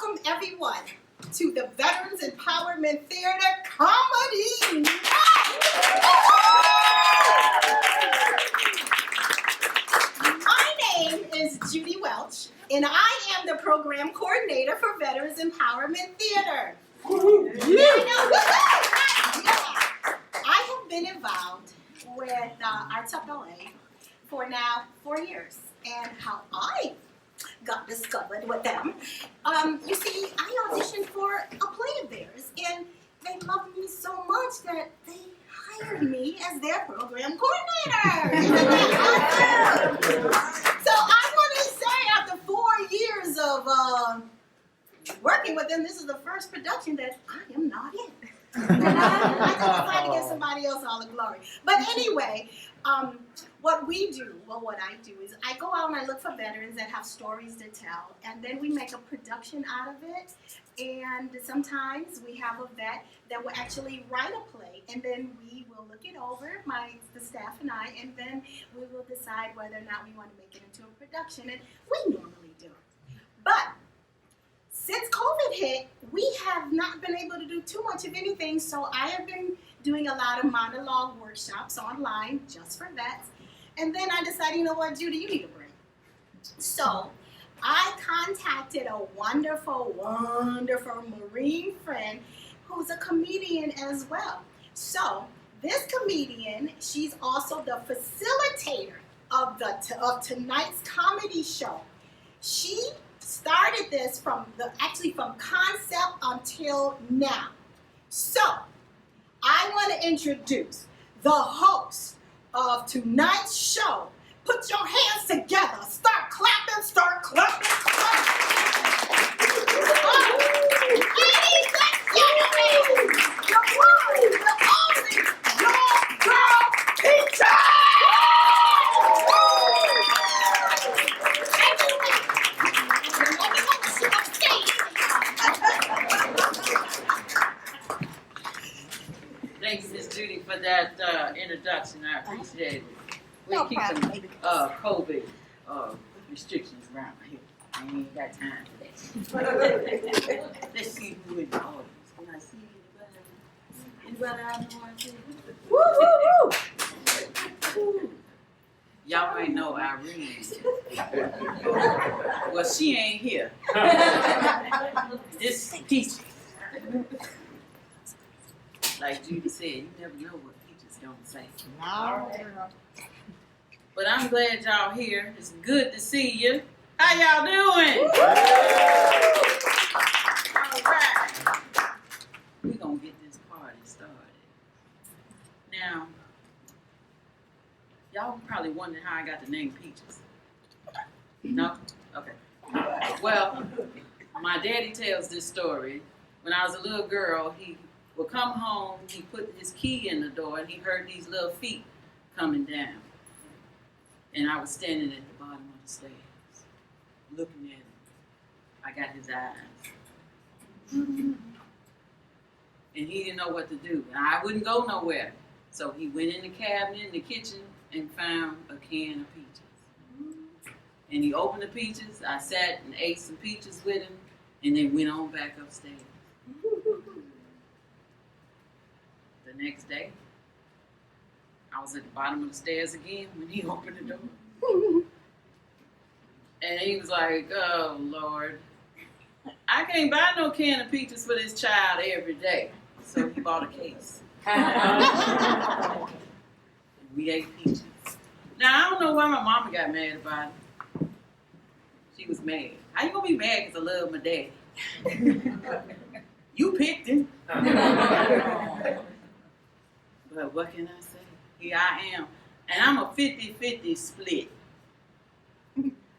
welcome everyone to the Veterans Empowerment Theater Comedy Night. My name is Judy Welch, and I am the program coordinator for Veterans Empowerment Theater. I have been involved with ArtsUP for now 4 years, and how I got discovered with them. You see, I auditioned for a play of theirs, and they loved me so much that they hired me as their program coordinator. Isn't that awesome? So I want to say, after 4 years of working with them, this is the first production that I am not in. And I just decided to give somebody else all the glory. But anyway, what I do is I go out and I look for veterans that have stories to tell, and then we make a production out of it. And sometimes we have a vet that will actually write a play, and then we will look it over, the staff and I, and then we will decide whether or not we want to make it into a production, and we normally do. But since COVID hit, we have not been able to do too much of anything, so I have been doing a lot of monologue workshops online just for vets. And then I decided, you know what, Judy, you need a break. So I contacted a wonderful, wonderful Marine friend who's a comedian as well. So this comedian, she's also the facilitator of tonight's comedy show. She started this from concept until now. So I want to introduce the host of tonight's show. Put your hands together. Start clapping, start clapping, ladies and gentlemen, the one, the only, your girl, teacher! Thanks, Miss Judy, for that introduction. I appreciate it. We No keep problem. some COVID restrictions around here. I ain't got time for that. Let's see who in the audience. Can I see anybody? Anybody out there? Woo! Y'all might know Irene. Well, she ain't here. This Peaches. Like Judy said, you never know what Peaches gonna say. No. But I'm glad y'all here. It's good to see you. How y'all doing? All right. We're gonna get this party started. Now, y'all probably wondering how I got the name Peaches. No? Okay. Well, my daddy tells this story. When I was a little girl, he would come home, he put his key in the door, and he heard these little feet coming down. And I was standing at the bottom of the stairs, looking at him. I got his eyes. And he didn't know what to do. And I wouldn't go nowhere. So he went in the cabinet in the kitchen and found a can of peaches. And he opened the peaches. I sat and ate some peaches with him, and then went on back upstairs. The next day, I was at the bottom of the stairs again when he opened the door. And he was like, oh, Lord, I can't buy no can of peaches for this child every day. So he bought a case. We ate peaches. Now, I don't know why my mama got mad about it. She was mad. How you gonna be mad because I love my daddy? You picked him. But what can I say? Here I am. And I'm a 50-50 split.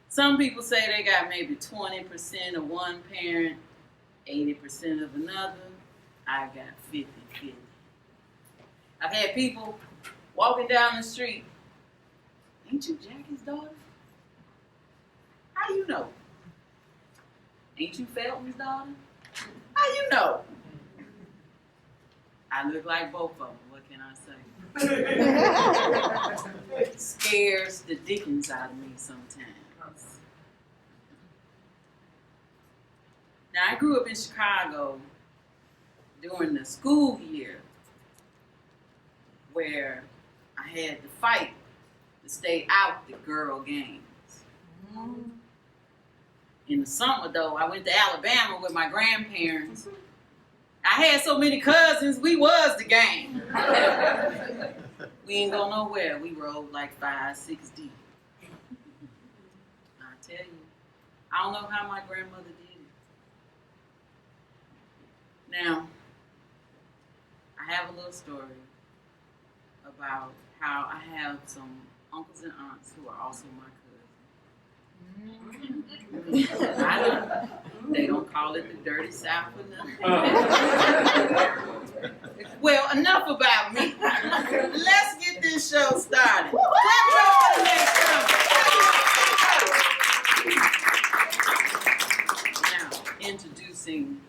Some people say they got maybe 20% of one parent, 80% of another. I got 50-50. I've had people walking down the street. Ain't you Jackie's daughter? How you know? Ain't you Felton's daughter? How you know? I look like both of them. What can I say? It scares the dickens out of me sometimes. Now, I grew up in Chicago during the school year where I had to fight to stay out the girl games. In the summer, though, I went to Alabama with my grandparents. I had so many cousins, we was the gang. We ain't go nowhere. We rode like 5, 6 deep. I tell you, I don't know how my grandmother did it. Now, I have a little story about how I have some uncles and aunts who are also my cousins. I know. They don't call it the dirty South or nothing. Well, enough about me. Let's get this show started. Clap for the next time. Now, introducing.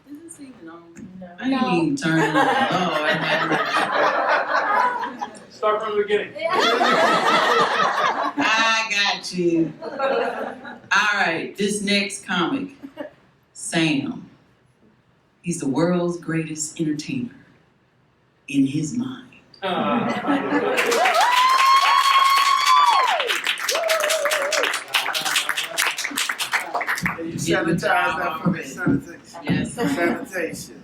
Is this even on? No. I didn't even turn it on. Oh, I never. Start from the beginning. I got you. All right, this next comic, Sam. He's the world's greatest entertainer in his mind. You sanitize that for me, sanitation. Yes, sir. Sanitation.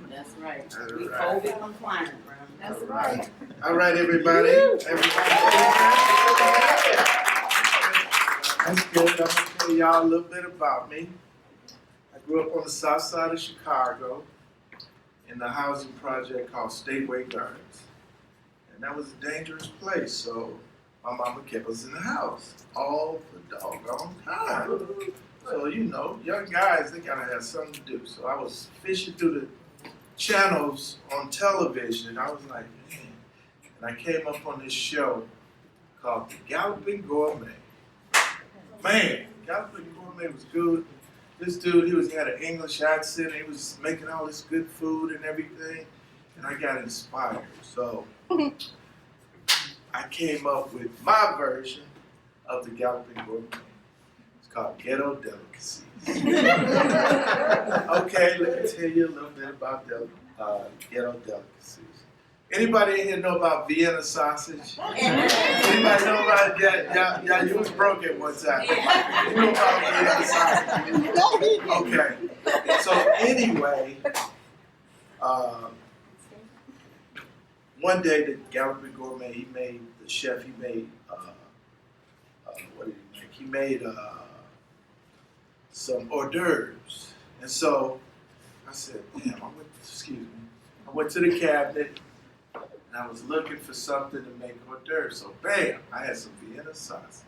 That's right. That's We right. COVID compliant, bro. That's right. All right, everybody. That's good. I'm gonna tell y'all a little bit about me. I grew up on the south side of Chicago in the housing project called Stateway Gardens. And that was a dangerous place, so my mama kept us in the house all the doggone time. So, you know, young guys, they gotta have something to do. So I was fishing through the channels on television, and I was like, man. And I came up on this show called The Galloping Gourmet. Man, Galloping Gourmet was good. This dude, he had an English accent. He was making all this good food and everything. And I got inspired. So I came up with my version of The Galloping Gourmet. It's called Ghetto Delicacies. Okay, let me tell you a little bit about Ghetto Delicacies. Anybody in here know about Vienna sausage? Anybody know about that? Yeah, you was broke at one time. You know about Vienna sausage? Okay. So anyway, one day the Galloping Gourmet, he made what did he make? He made some hors d'oeuvres. And so I said, damn, I went to the cabinet and I was looking for something to make hors d'oeuvres. So bam, I had some Vienna sausage.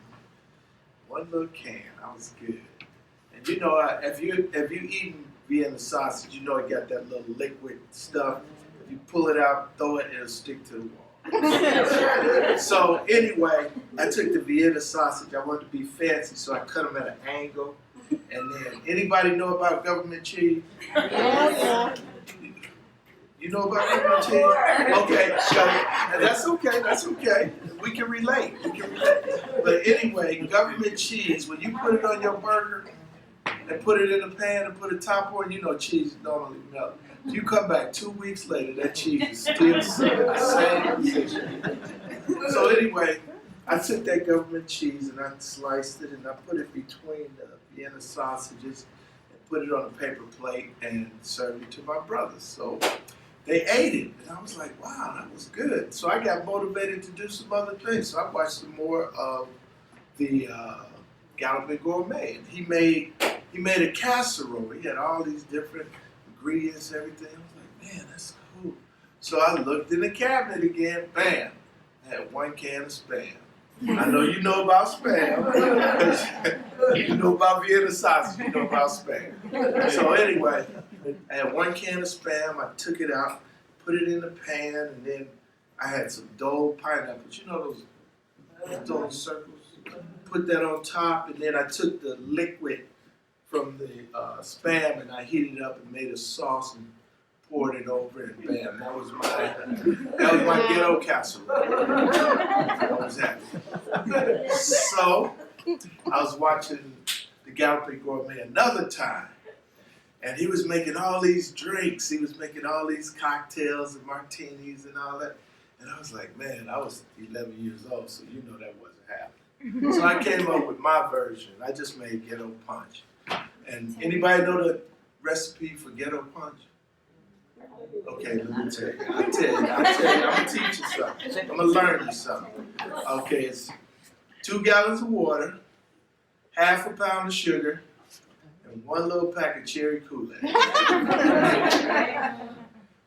One little can, I was good. And you know, if you eaten Vienna sausage, you know it got that little liquid stuff. If you pull it out, throw it, it'll stick to the wall. So anyway, I took the Vienna sausage. I wanted to be fancy, so I cut them at an angle. And then, anybody know about government cheese? Yeah. You know about government cheese? Okay, so that's okay. We can relate. But anyway, government cheese, when you put it on your burger and put it in a pan and put a top on, you know cheese normally melts. You come back 2 weeks later, that cheese is still sitting in the same position. So anyway, I took that government cheese and I sliced it and I put it between the Vienna sausages and put it on a paper plate and served it to my brothers. So they ate it and I was like, wow, that was good. So I got motivated to do some other things. So I watched some more of the Galloping Gourmet. And he made a casserole. He had all these different ingredients and everything. I was like, man, that's cool. So I looked in the cabinet again, bam, I had 1 can of Spam. I know you know about Spam. You know about Vienna sausage, you know about Spam. So anyway, I had 1 can of Spam, I took it out, put it in the pan, and then I had some Dole pineapples. You know those circles? Put that on top, and then I took the liquid from the Spam and I heated it up and made a sauce and poured it over and bam, that was my ghetto casserole. I was happy. So I was watching the Galloping Gourmet another time And he was making all these drinks. He was making all these cocktails and martinis and all that. And I was like, man, I was 11 years old, so you know that wasn't happening. So I came up with my version. I just made ghetto punch. And anybody know the recipe for ghetto punch? Okay, let me tell you. I'm gonna teach you something. I'm gonna learn you something. Okay, it's 2 gallons of water, half a pound of sugar, and 1 little pack of cherry Kool-Aid.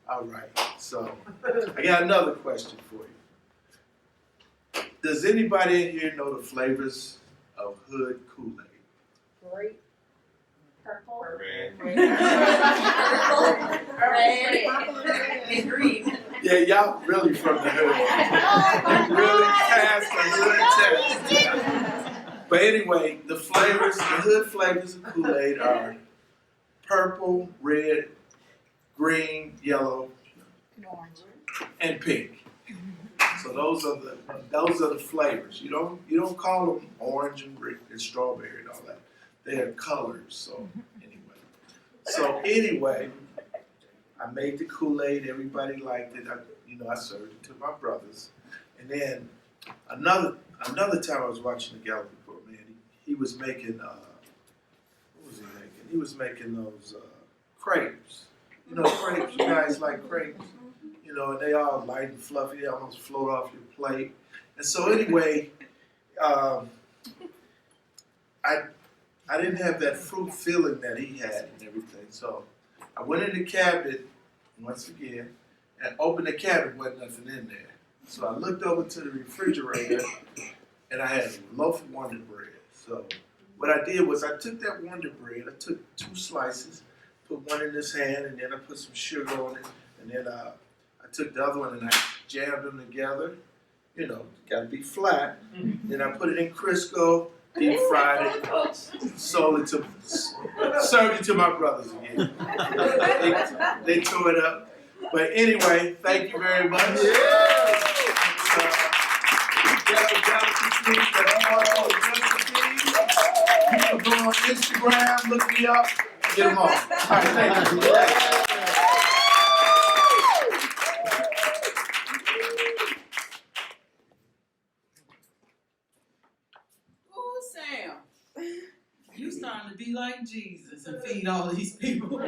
All right, so I got another question for you. Does anybody in here know the flavors of hood Kool-Aid? Grape. Purple. Red. Red. And green. Yeah, y'all really from the hood. Really passed the hood test. But anyway, the hood flavors of Kool-Aid are purple, red, green, yellow, and pink. So those are the flavors. You don't call them orange and strawberry and all that. They are colors. So anyway, I made the Kool-Aid. Everybody liked it. I served it to my brothers. And then another time I was watching the gallery report, man, he was making what was he making? He was making those crepes. You know, crepes. You guys like crepes? You know, and they all light and fluffy. They almost float off your plate. And so anyway, I didn't have that fruit feeling that he had and everything. So I went in the cabinet once again and opened the cabinet, wasn't nothing in there. So I looked over to the refrigerator and I had a loaf of Wonder Bread. So what I did was I took that Wonder Bread, I took 2 slices, put one in this hand, and then I put some sugar on it, and then I took the other one and I jammed them together. You know, got to be flat. Then I put it in Crisco, deep fried it, served it to my brothers again. They tore it up. But anyway, thank you very much. You can go on Instagram, look me up, get them all. All right, thank you. Ooh, Sam, you starting to be like Jesus and feed all these people.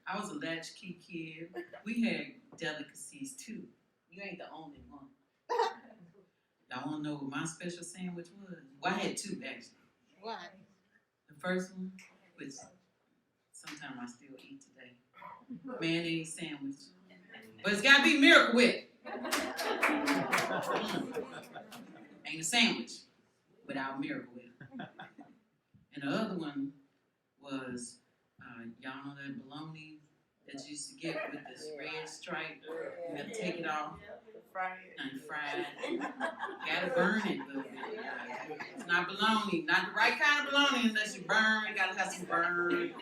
I was a latchkey kid. We had delicacies too. You ain't the only one. Y'all wanna know what my special sandwich was? Well, I had 2 actually. What? The first one, which sometimes I still eat today, mayonnaise sandwich. But it's gotta be Miracle Whip. Ain't a sandwich without Miracle Whip. And the other one was, y'all know that bologna that you used to get with this red stripe? You gotta take it off and fry it. Gotta burn it a little bit. It's not bologna, not the right kind of bologna unless you burn. You gotta have some burn.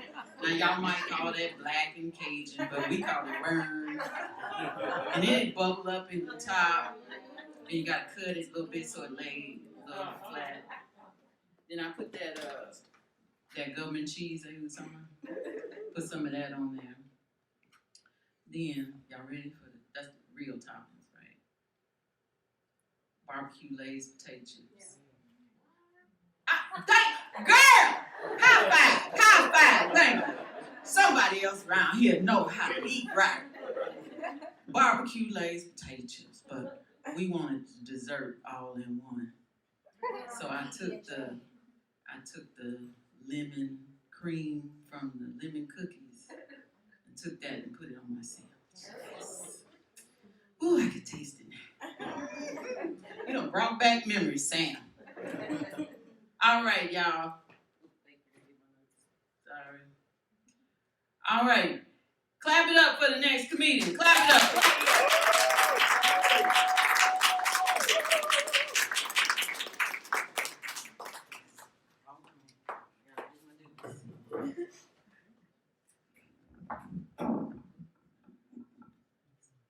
Now y'all might call that black and Cajun, but we call it burn. And then it bubble up in the top, and you gotta cut it a little bit so it lays a little flat. Then I put that government cheese that you was talking about. Put some of that on there. Then, y'all ready for that's the real toppings, right? Barbecue Lay's potato chips. Girl! High five, thank you. Somebody else around here know how to eat right. Barbecue Lay's potato chips, but we wanted dessert all in one. So I took the lemon cream from the lemon cookies and took that and put it on my sandwich. Yes. Ooh, I could taste it now. You done brought back memories, Sam. All right, y'all. Sorry. All right. Clap it up for the next comedian. Clap it up.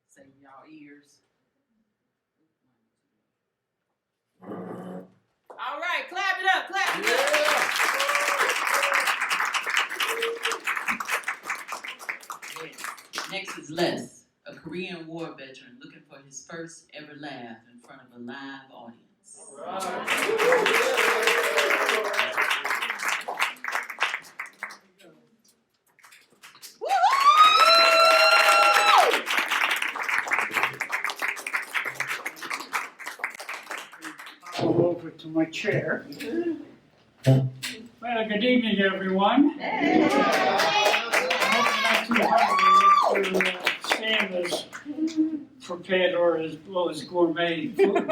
Save y'all ears. All right, clap it up, clap it up. Next is Les, a Korean War veteran looking for his first ever laugh in front of a live audience. Go over to my chair. Well, good evening, everyone. I hope you're not too hungry after Sam has prepared or as well as gourmet food.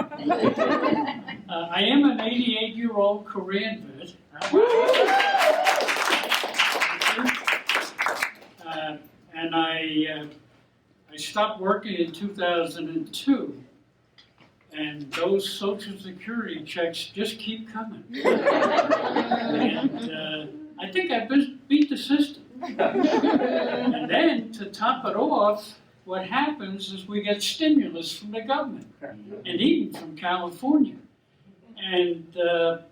I am an 88-year-old Korean vet. And I stopped working in 2002. And those Social Security checks just keep coming. And I think I beat the system. And then, to top it off, what happens is we get stimulus from the government, and even from California. And the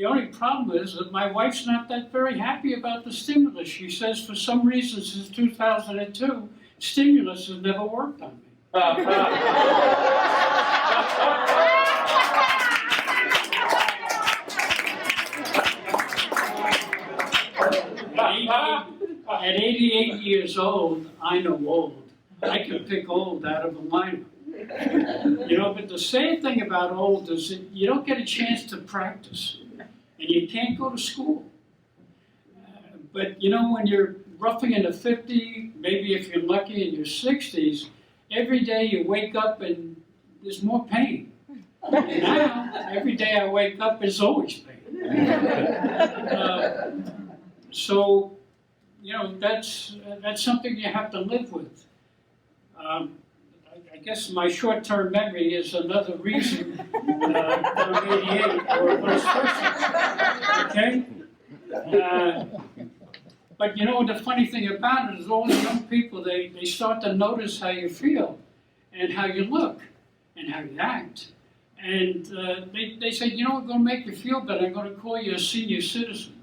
only problem is that my wife's not that very happy about the stimulus. She says for some reason since 2002, stimulus has never worked on me. At 88 years old, I know old. I can pick old out of a lineup. You know, but the sad thing about old is that you don't get a chance to practice, and you can't go to school. But you know, when you're roughing into 50, maybe if you're lucky in your 60s, every day you wake up and there's more pain. And now, every day I wake up, there's always pain. So, you know, that's something you have to live with. I guess my short-term memory is another reason I'm 88 or vice versa. Okay? But you know, the funny thing about it is all the young people, they start to notice how you feel and how you look and how you act. And they say, you know what's going to make you feel better? I'm going to call you a senior citizen.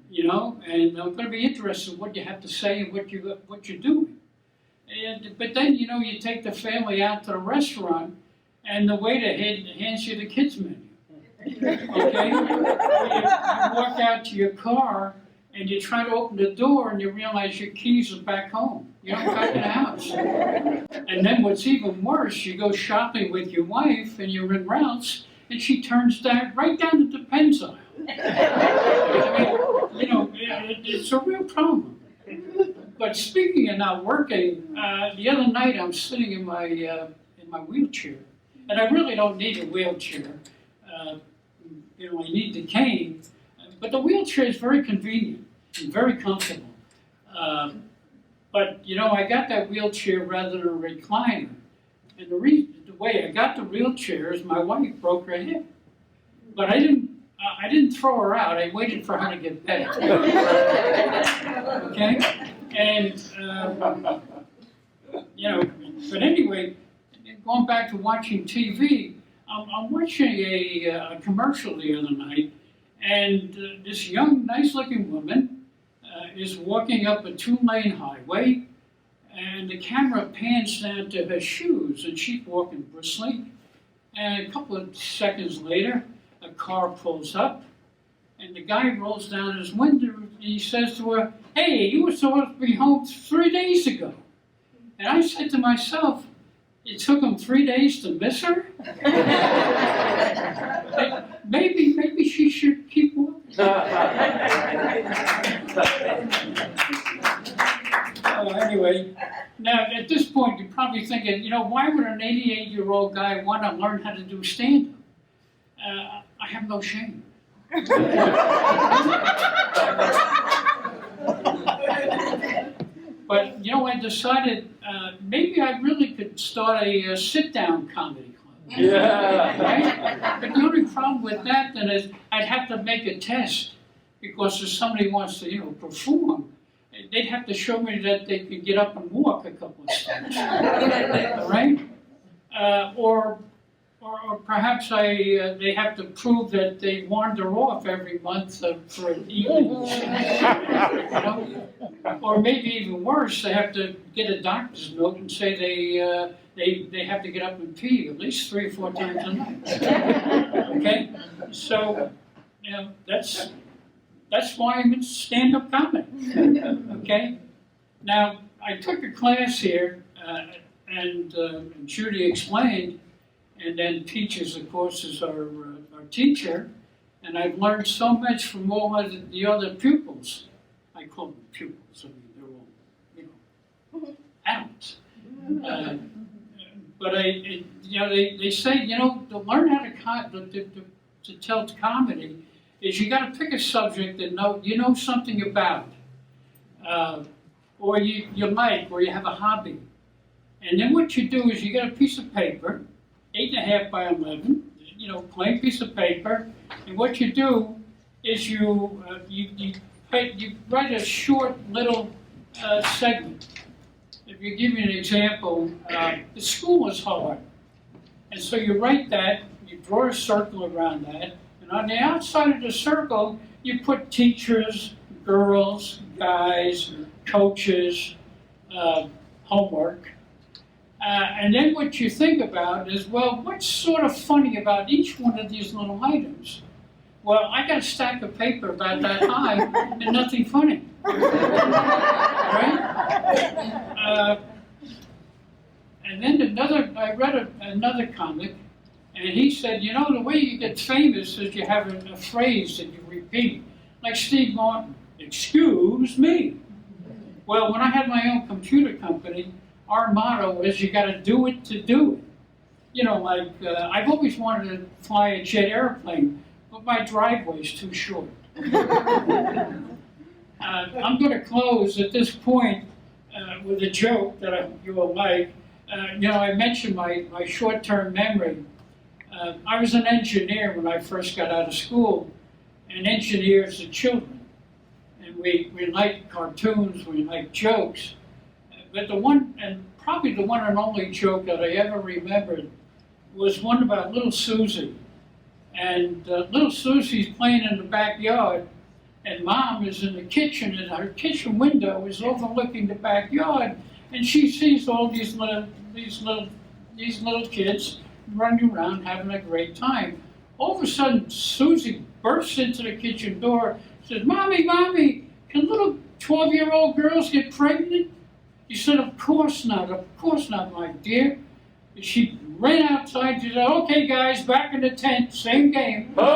You know, and I'm going to be interested in what you have to say and what you're doing. But then, you know, you take the family out to the restaurant and the waiter hands you the kids menu. Okay? You walk out to your car and you try to open the door and you realize your keys are back home. You're not back in the house. And then what's even worse, you go shopping with your wife and you're in Ralph's and she turns right down the Depends aisle. You know, it's a real problem. But speaking of not working, the other night I'm sitting in my wheelchair, and I really don't need a wheelchair. You know, I need the cane, but the wheelchair is very convenient and very comfortable. But you know, I got that wheelchair rather than a recliner, and the way I got the wheelchair is my wife broke her hip, but I didn't throw her out. I waited for her to get better. Okay? And, you know, but anyway, going back to watching TV, I'm watching a commercial the other night, and this young, nice-looking woman is walking up a 2-lane highway, and the camera pans down to her shoes, and she's walking briskly. And a couple of seconds later, a car pulls up, and the guy rolls down his window, and he says to her, "Hey, you were supposed to be home 3 days ago." And I said to myself, it took him 3 days to miss her? Maybe she should keep walking. Anyway, now at this point you're probably thinking, you know, why would an 88-year-old guy want to learn how to do stand-up? I have no shame. But, you know, I decided maybe I really could start a sit-down comedy club. Yeah. Right? But the only problem with that then is I'd have to make a test, because if somebody wants to, you know, perform, they'd have to show me that they could get up and walk a couple of steps. Right? Or or perhaps they have to prove that they wander off every month for an evening. You know? Or maybe even worse, they have to get a doctor's note and say they have to get up and pee at least 3 or 4 times a night. Okay? So, you know, that's why I'm in stand-up comedy. Okay? Now, I took a class here, and Judy explained, and then Peaches, of course, is our teacher, and I've learned so much from all of the other pupils. I call them pupils. I mean, they're all, you know, adults. But you know, they say, you know, to learn how to tell comedy is you got to pick a subject that you know something about, or you like, or you have a hobby, and then what you do is you get a piece of paper, 8.5 by 11, you know, plain piece of paper, and what you do is you write a short little segment. If you give me an example, the school is hard. And so you write that, you draw a circle around that, and on the outside of the circle, you put teachers, girls, guys, coaches, homework. And then what you think about is, well, what's sort of funny about each one of these little items? Well, I got a stack of paper about that high and nothing funny. Right? And then I read another comic, and he said, you know, the way you get famous is you have a phrase that you repeat. Like Steve Martin, excuse me. Well, when I had my own computer company, our motto is you got to do it to do it. You know, like I've always wanted to fly a jet airplane, but my driveway's too short. I'm going to close at this point with a joke that you will like. You know, I mentioned my short-term memory. I was an engineer when I first got out of school, and engineers are children. And we like cartoons, we like jokes. But probably the one and only joke that I ever remembered was one about little Susie. And little Susie's playing in the backyard, and Mom is in the kitchen, and her kitchen window is overlooking the backyard, and she sees all these little kids running around having a great time. All of a sudden, Susie bursts into the kitchen door, says, "Mommy, Mommy, can little 12-year-old girls get pregnant?" She said, of course not, my dear." And she ran outside, she said, "Okay, guys, back in the tent, same game." Thank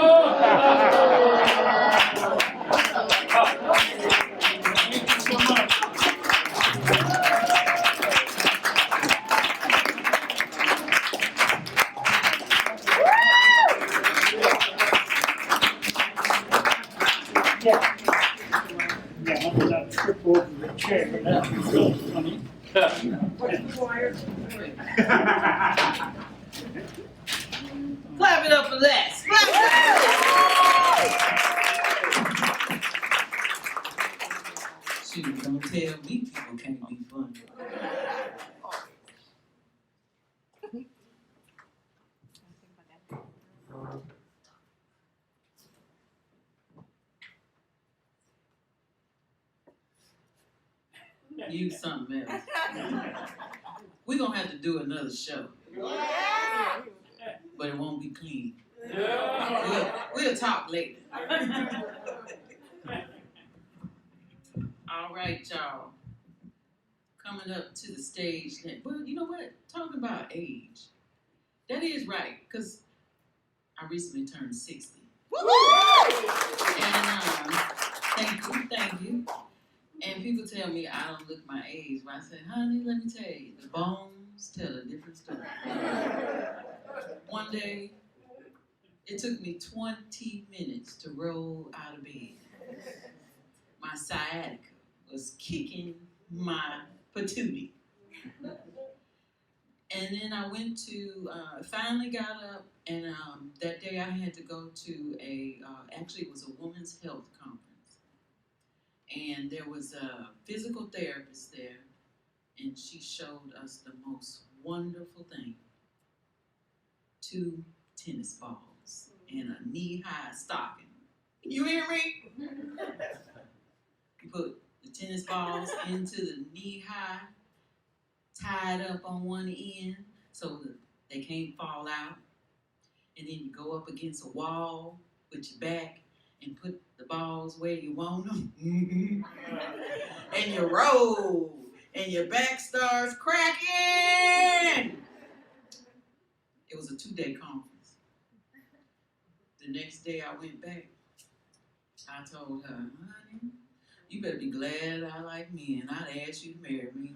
you so much. Yeah, I'm gonna trip over the chair. That's really funny. Clap it up for Les. Shoot, don't tell me people can't be funny. Use something else. We're gonna have to do another show. But it won't be clean. We'll talk later. All right, y'all. Coming up to the stage. Well, you know what? Talking about age. That is right, because I recently turned 60. And thank you. And people tell me I don't look my age, but I say, honey, let me tell you, the bones tell a different story. One day, it took me 20 minutes to roll out of bed. My sciatica was kicking my patootie. And then I went to, finally got up, and that day I had to go to actually it was a women's health conference. And there was a physical therapist there, and she showed us the most wonderful thing. 2 tennis balls and a knee-high stocking. You hear me? You put the tennis balls into the knee-high, tied up on one end so that they can't fall out. And then you go up against a wall with your back and put the balls where you want them. And you roll, and your back starts cracking. It was a 2-day conference. The next day I went back. I told her, honey, you better be glad I like men. I'd ask you to marry me.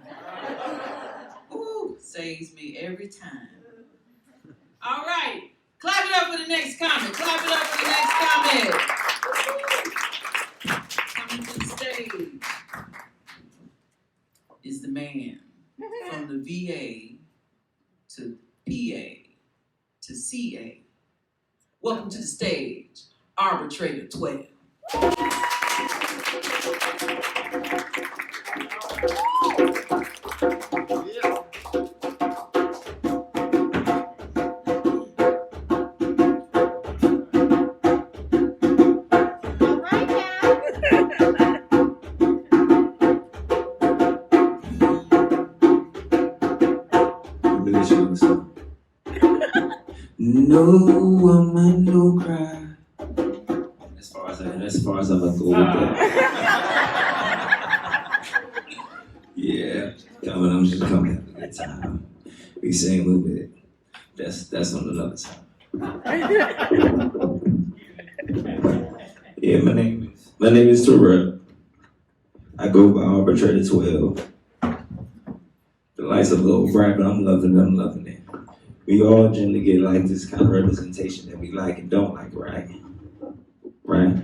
Ooh, saves me every time. All right, clap it up for the next comment. Clap it up for the next comment. Coming to the stage is the man from the VA to PA to CA. Welcome to the stage, Arbitrator 12. No woman, no cry. As far as I'm gonna go with that. Yeah, I'm just coming to have a good time. We sing a little bit. That's on another time. Yeah, my name is Terrell. I go by Arbitrator 12. The lights are a little bright, but I'm loving it. We all generally get like this kind of representation that we like and don't like, right? Right.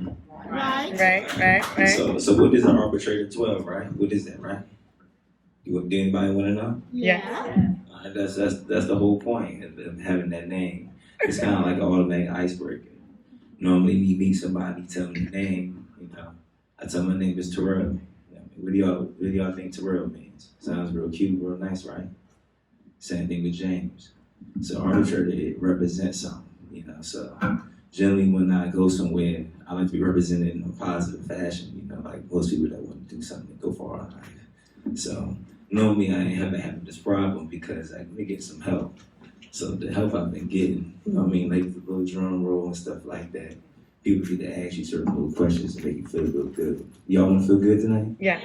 So what is an Arbitrator 12, right? What is that, right? Do anybody want to know? Yeah. That's the whole point of having that name. It's kind of like an automatic icebreaker. Normally, when you meet somebody, tell me the name. I tell my name is Terrell. What do y'all think Terrell means? Sounds real cute, real nice, right? Same thing with James. So arbitrator, it represents something, So generally, when I go somewhere, I like to be represented in a positive fashion, like most people that want to do something and go far in life. So normally, I ain't having this problem because I can get some help. So the help I've been getting, like the little drum roll and stuff like that. People need to ask you certain little questions to make you feel real good. Y'all want to feel good tonight? Yeah.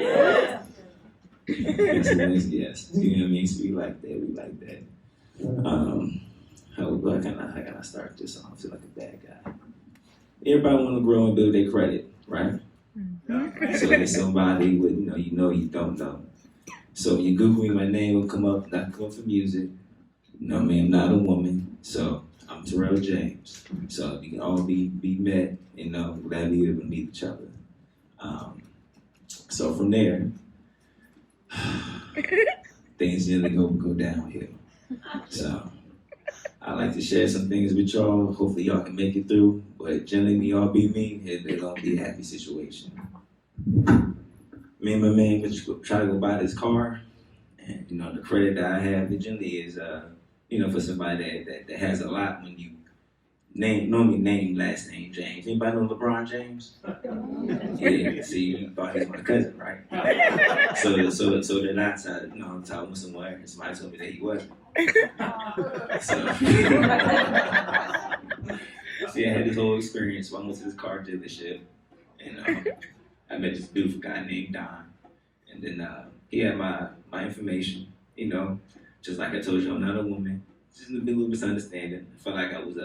Yes. You know what I mean? So we like that. How can I start this off? I feel like a bad guy. Everybody want to grow and build their credit, right? So if somebody would, you don't know. So you Google me, my name will come up, not come for music. I'm not a woman, so I'm Terrell James. So we can all be met, glad we able to meet each other. So from there, things generally go downhill. So I like to share some things with y'all. Hopefully y'all can make it through. But generally, when y'all be me, it's gonna be a happy situation. Me and my man would try to go buy this car, and the credit that I have, it generally is for somebody that has a lot. When you normally name last name James. Anybody know LeBron James? Yeah. See, you thought he was my cousin, right? So then I decided, I'm talking with somewhere, and somebody told me that he wasn't. So I had this whole experience. So I went to this car dealership, and I met this beautiful guy named Don, and then he had my information. Just like I told you, I'm not a woman. Just a little misunderstanding. I felt like I was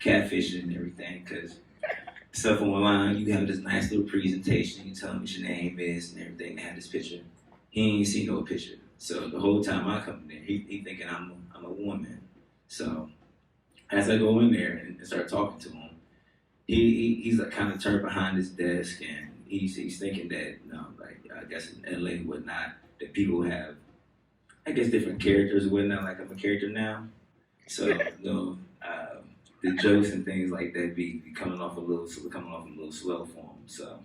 catfishing and everything, because stuff online, you have this nice little presentation. You tell him what your name is and everything. They have this picture. He ain't seen no picture. So the whole time I come in there, he thinking I'm a woman. So as I go in there and start talking to him, he's like kind of turned behind his desk, and he's thinking that I guess in LA and whatnot, that people have different characters and whatnot. Like I'm a character now, so the jokes and things like that be coming off a little slow for him. So.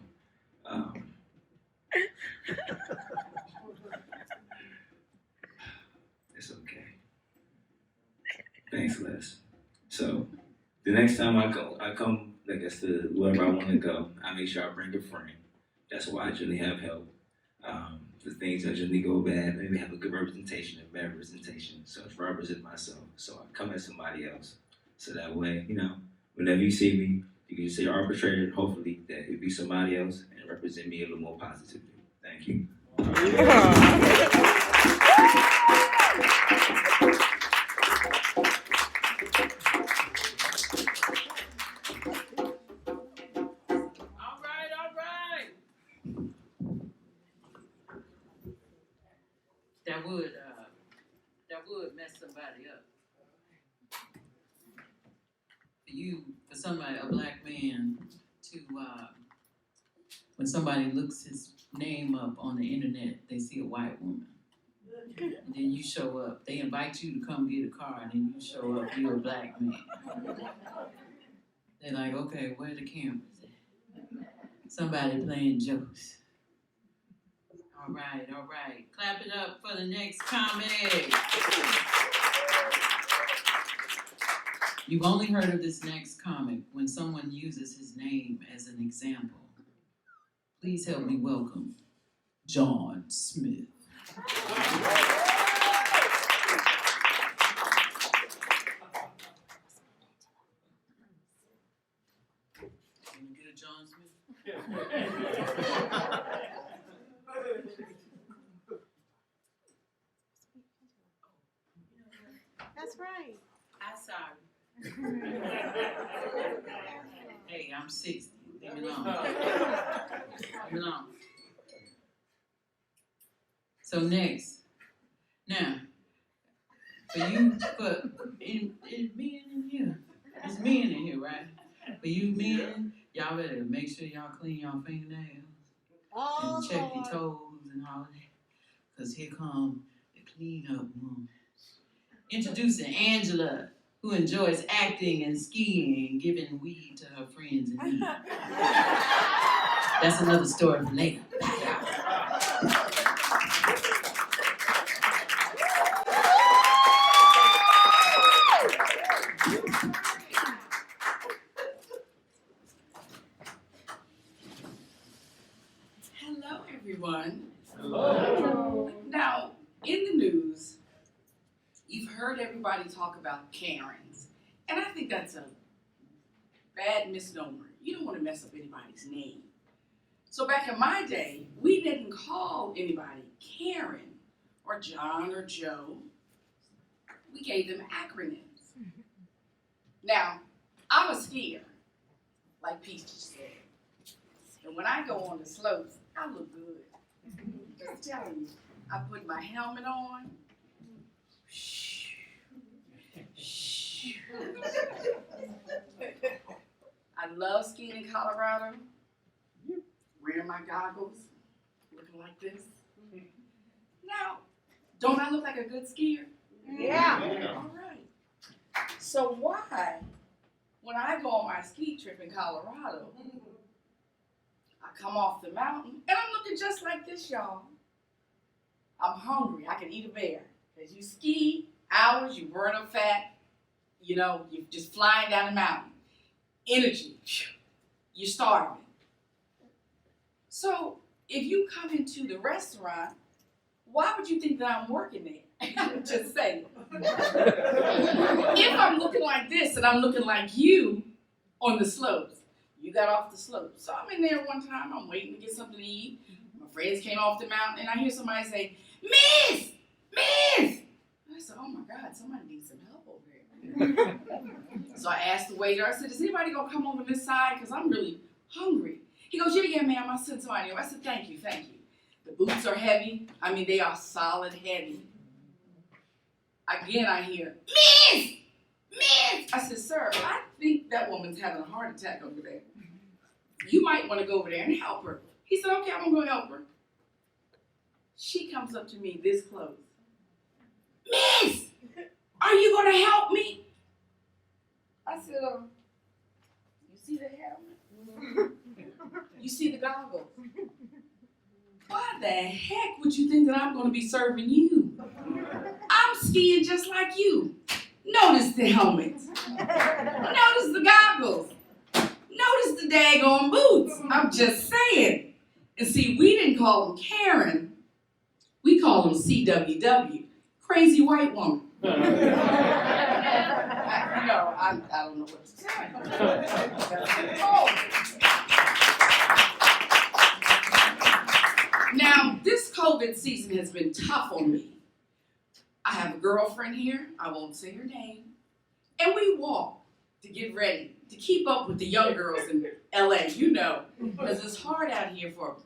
It's okay. Thanks, Les. So the next time I come, I guess to wherever I want to go, I make sure I bring a friend. That's why I generally have help. For things that generally go bad, maybe have a good representation and bad representation. So if I represent myself, so I come as somebody else. So that way, whenever you see me, you can just say arbitrator, hopefully that it'd be somebody else and represent me a little more positively. Thank you. All right. That would mess somebody up. For somebody, a black man, to when somebody looks his name up on the internet, they see a white woman. And then you show up. They invite you to come get a car, and then you show up, you're a black man. They're like, okay, where the cameras at? Somebody playing jokes. All right. Clap it up for the next comic. You've only heard of this next comic when someone uses his name as an example. Please help me welcome John Smith. Can you get a John Smith? That's right. I'm sorry. Hey, I'm 60. Leave me alone. Leave me alone. So next, now, for men in here, it's men in here, right? For you men, y'all better make sure y'all clean y'all fingernails and check your toes and all that, cause here come the cleanup woman. Introducing Angela, who enjoys acting and skiing and giving weed to her friends in need. That's another story for later. Hello, everyone. Hello. Now, in the news, you've heard everybody talk about Karens, and I think that's a bad misnomer. You don't want to mess up anybody's name. So back in my day, we didn't call anybody Karen or John or Joe. We gave them acronyms. Now, I'm a skier, like Peach said. And when I go on the slopes, I look good. Just telling you, I put my helmet on. I love skiing in Colorado. Wearing my goggles, looking like this. Now, don't I look like a good skier? Yeah. All right. So why, when I go on my ski trip in Colorado, I come off the mountain and I'm looking just like this, y'all. I'm hungry. I can eat a bear. Because you ski hours, you burn up fat, you're just flying down the mountain. Energy, you're starving. So if you come into the restaurant, why would you think that I'm working there? I'm just saying. If I'm looking like this and I'm looking like you on the slopes, you got off the slopes. So I'm in there one time, I'm waiting to get something to eat. My friends came off the mountain and I hear somebody say, Miss! Miss! And I said, oh my God, somebody needs some help over here. So I asked the waiter, I said, is anybody gonna come over this side? Because I'm really hungry. He goes, yeah, ma'am, I'll send somebody over. I said, thank you. The boots are heavy. I mean, they are solid heavy. Again, I hear, Miss! I said, sir, I think that woman's having a heart attack over there. You might want to go over there and help her. He said, okay, I'm going to go help her. She comes up to me this close. Miss, are you going to help me? I said, you see the helmet? You see the goggles? Why the heck would you think that I'm going to be serving you? I'm skiing just like you. Notice the helmet. Notice the goggles. Notice the daggone boots. I'm just saying. And see, we didn't call them Karen. We call them CWW, crazy white woman. I don't know what to say. Now, this COVID season has been tough on me. I have a girlfriend here, I won't say her name, and we walk to get ready, to keep up with the young girls in LA, because it's hard out here for,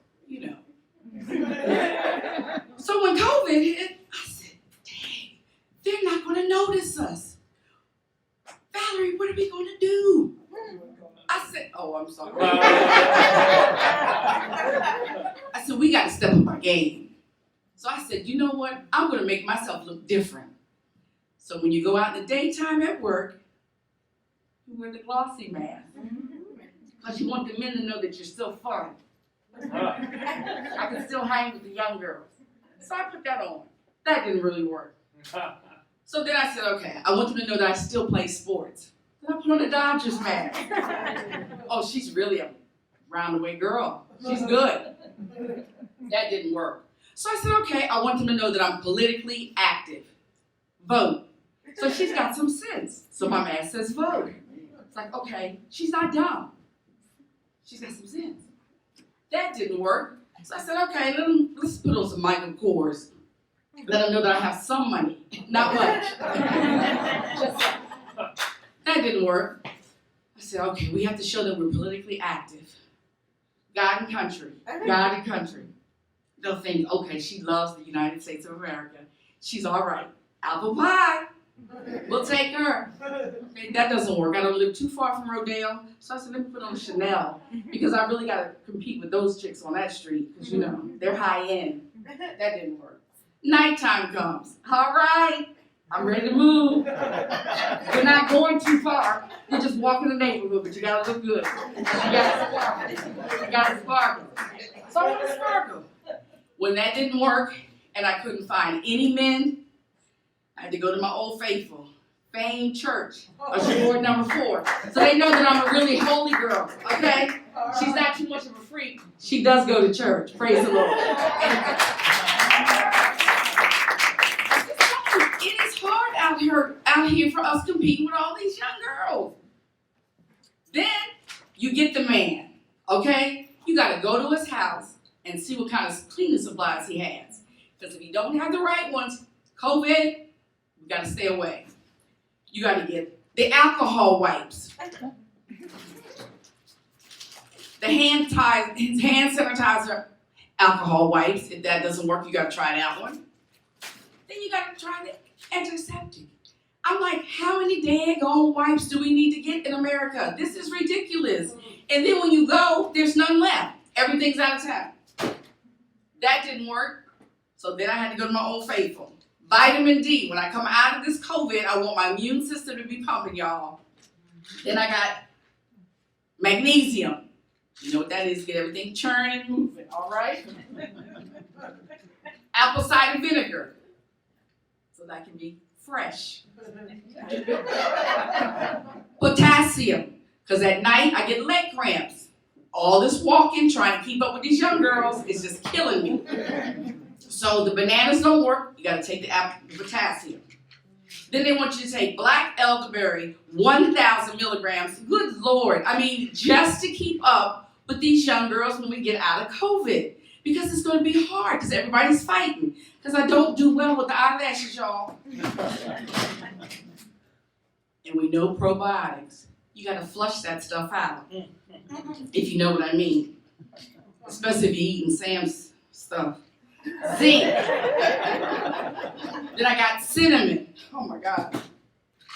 So when COVID hit, I said, dang, they're not gonna notice us. Valerie, what are we gonna do? I said, oh, I'm sorry. I said, we gotta step up our game. So I said, you know what? I'm gonna make myself look different. So when you go out in the daytime at work, you wear the glossy mask. Because you want the men to know that you're still fun. I can still hang with the young girls. So I put that on. That didn't really work. So then I said, okay, I want them to know that I still play sports. Then I put on the Dodgers mask. Oh, she's really a round-the-way girl. She's good. That didn't work. So I said, okay, I want them to know that I'm politically active. Vote. So she's got some sense. So my mask says vote. It's like, okay, she's not dumb. She's got some sense. That didn't work. So I said, okay, let's put on some Michael Kors. Let them know that I have some money, not much. That didn't work. I said, okay, we have to show that we're politically active. God and country, God and country. They'll think, okay, she loves the United States of America. She's all right. Apple pie. We'll take her. Okay, that doesn't work. I don't live too far from Rodeo. So I said, let me put on Chanel because I really got to compete with those chicks on that street because, they're high end. That didn't work. Nighttime comes. All right, I'm ready to move. We're not going too far. We're just walking the neighborhood, but you got to look good. You got to sparkle. So I want to sparkle. When that didn't work and I couldn't find any men, I had to go to my old faithful, famed church, usher board number 4. So they know that I'm a really holy girl, okay? She's not too much of a freak. She does go to church. Praise the Lord. It is hard out here for us competing with all these young girls. Then you get the man, okay? You got to go to his house and see what kind of cleaning supplies he has. Because if you don't have the right ones, COVID, you got to stay away. You got to get the alcohol wipes. The hand sanitizer alcohol wipes. If that doesn't work, you got to try that one. Then you got to try the antiseptic. I'm like, how many daggone wipes do we need to get in America? This is ridiculous. And then when you go, there's none left. Everything's out of town. That didn't work. So then I had to go to my old faithful. Vitamin D. When I come out of this COVID, I want my immune system to be pumping, y'all. Then I got magnesium. You know what that is? Get everything churning and moving, all right? Apple cider vinegar. So that can be fresh. Potassium. Because at night, I get leg cramps. All this walking, trying to keep up with these young girls is just killing me. So the bananas don't work. You got to take the potassium. Then they want you to take black elderberry, 1,000 milligrams. Good Lord. I mean, just to keep up with these young girls when we get out of COVID. Because it's going to be hard because everybody's fighting. Because I don't do well with the eyelashes, y'all. And we know probiotics. You got to flush that stuff out. If you know what I mean. Especially if you're eating Sam's stuff. Zinc. Then I got cinnamon. Oh my God.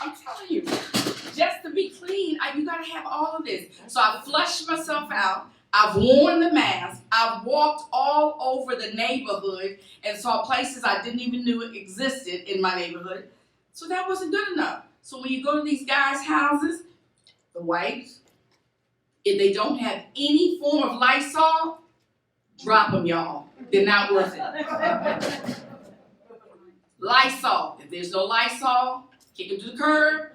I'm telling you, just to be clean, you gotta have all of this. So I flushed myself out. I've worn the mask. I've walked all over the neighborhood and saw places I didn't even know existed in my neighborhood. So that wasn't good enough. So when you go to these guys' houses, the wipes, if they don't have any form of Lysol, drop them, y'all. They're not worth it. Lysol. If there's no Lysol, kick them to the curb.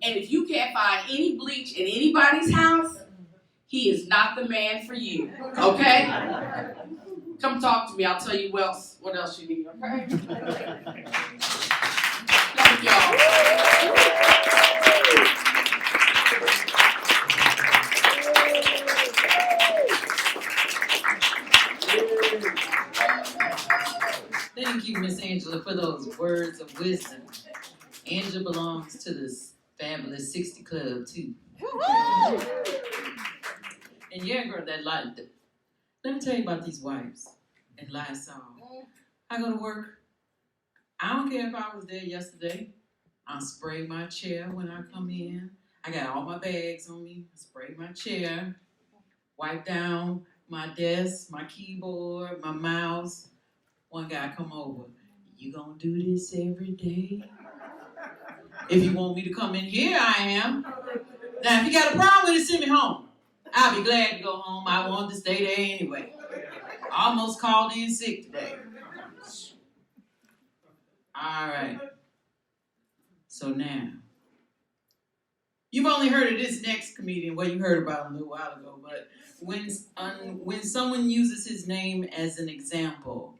And if you can't find any bleach in anybody's house, he is not the man for you. Okay? Come talk to me. I'll tell you what else you need. Okay? Thank y'all. Thank you, Miss Angela, for those words of wisdom. Angela belongs to this fabulous 60 Club, too. And yeah, girl, that light. Let me tell you about these wipes and LaSan. I go to work. I don't care if I was there yesterday. I spray my chair when I come in. I got all my bags on me. I spray my chair, wipe down my desk, my keyboard, my mouse. One guy come over. You gonna do this every day? If you want me to come in here, I am. Now, if you got a problem with it, send me home. I'll be glad to go home. I wanted to stay there anyway. I almost called in sick today. All right. So now, you've only heard of this next comedian. Well, you heard about him a little while ago, but when someone uses his name as an example,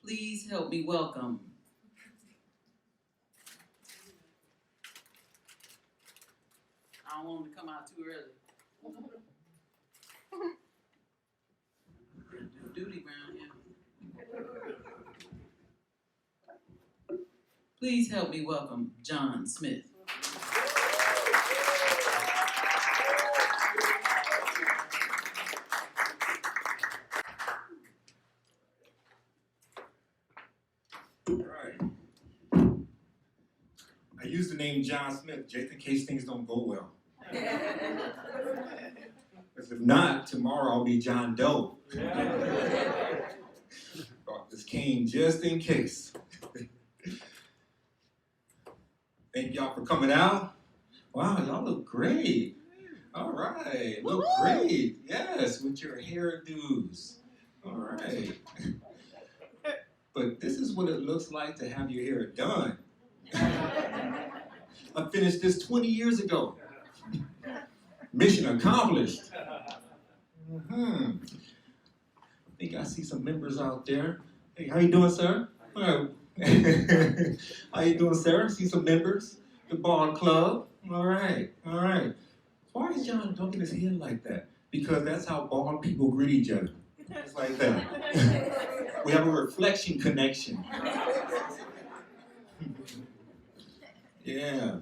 please help me welcome. I don't want him to come out too early. Duty around here. Please help me welcome John Smith. Right. I use the name John Smith just in case things don't go well. Because if not, tomorrow I'll be John Doe. Brought this cane just in case. Thank y'all for coming out. Wow, y'all look great. All right, look great. Yes, with your hairdos. All right. But this is what it looks like to have your hair done. I finished this 20 years ago. Mission accomplished. I think I see some members out there. Hey, how you doing, sir? How you doing, sir? See some members? The Ball Club. All right, all right. Why is John dunking his head like that? Because that's how bald people greet each other. It's like that. We have a reflection connection. Yeah.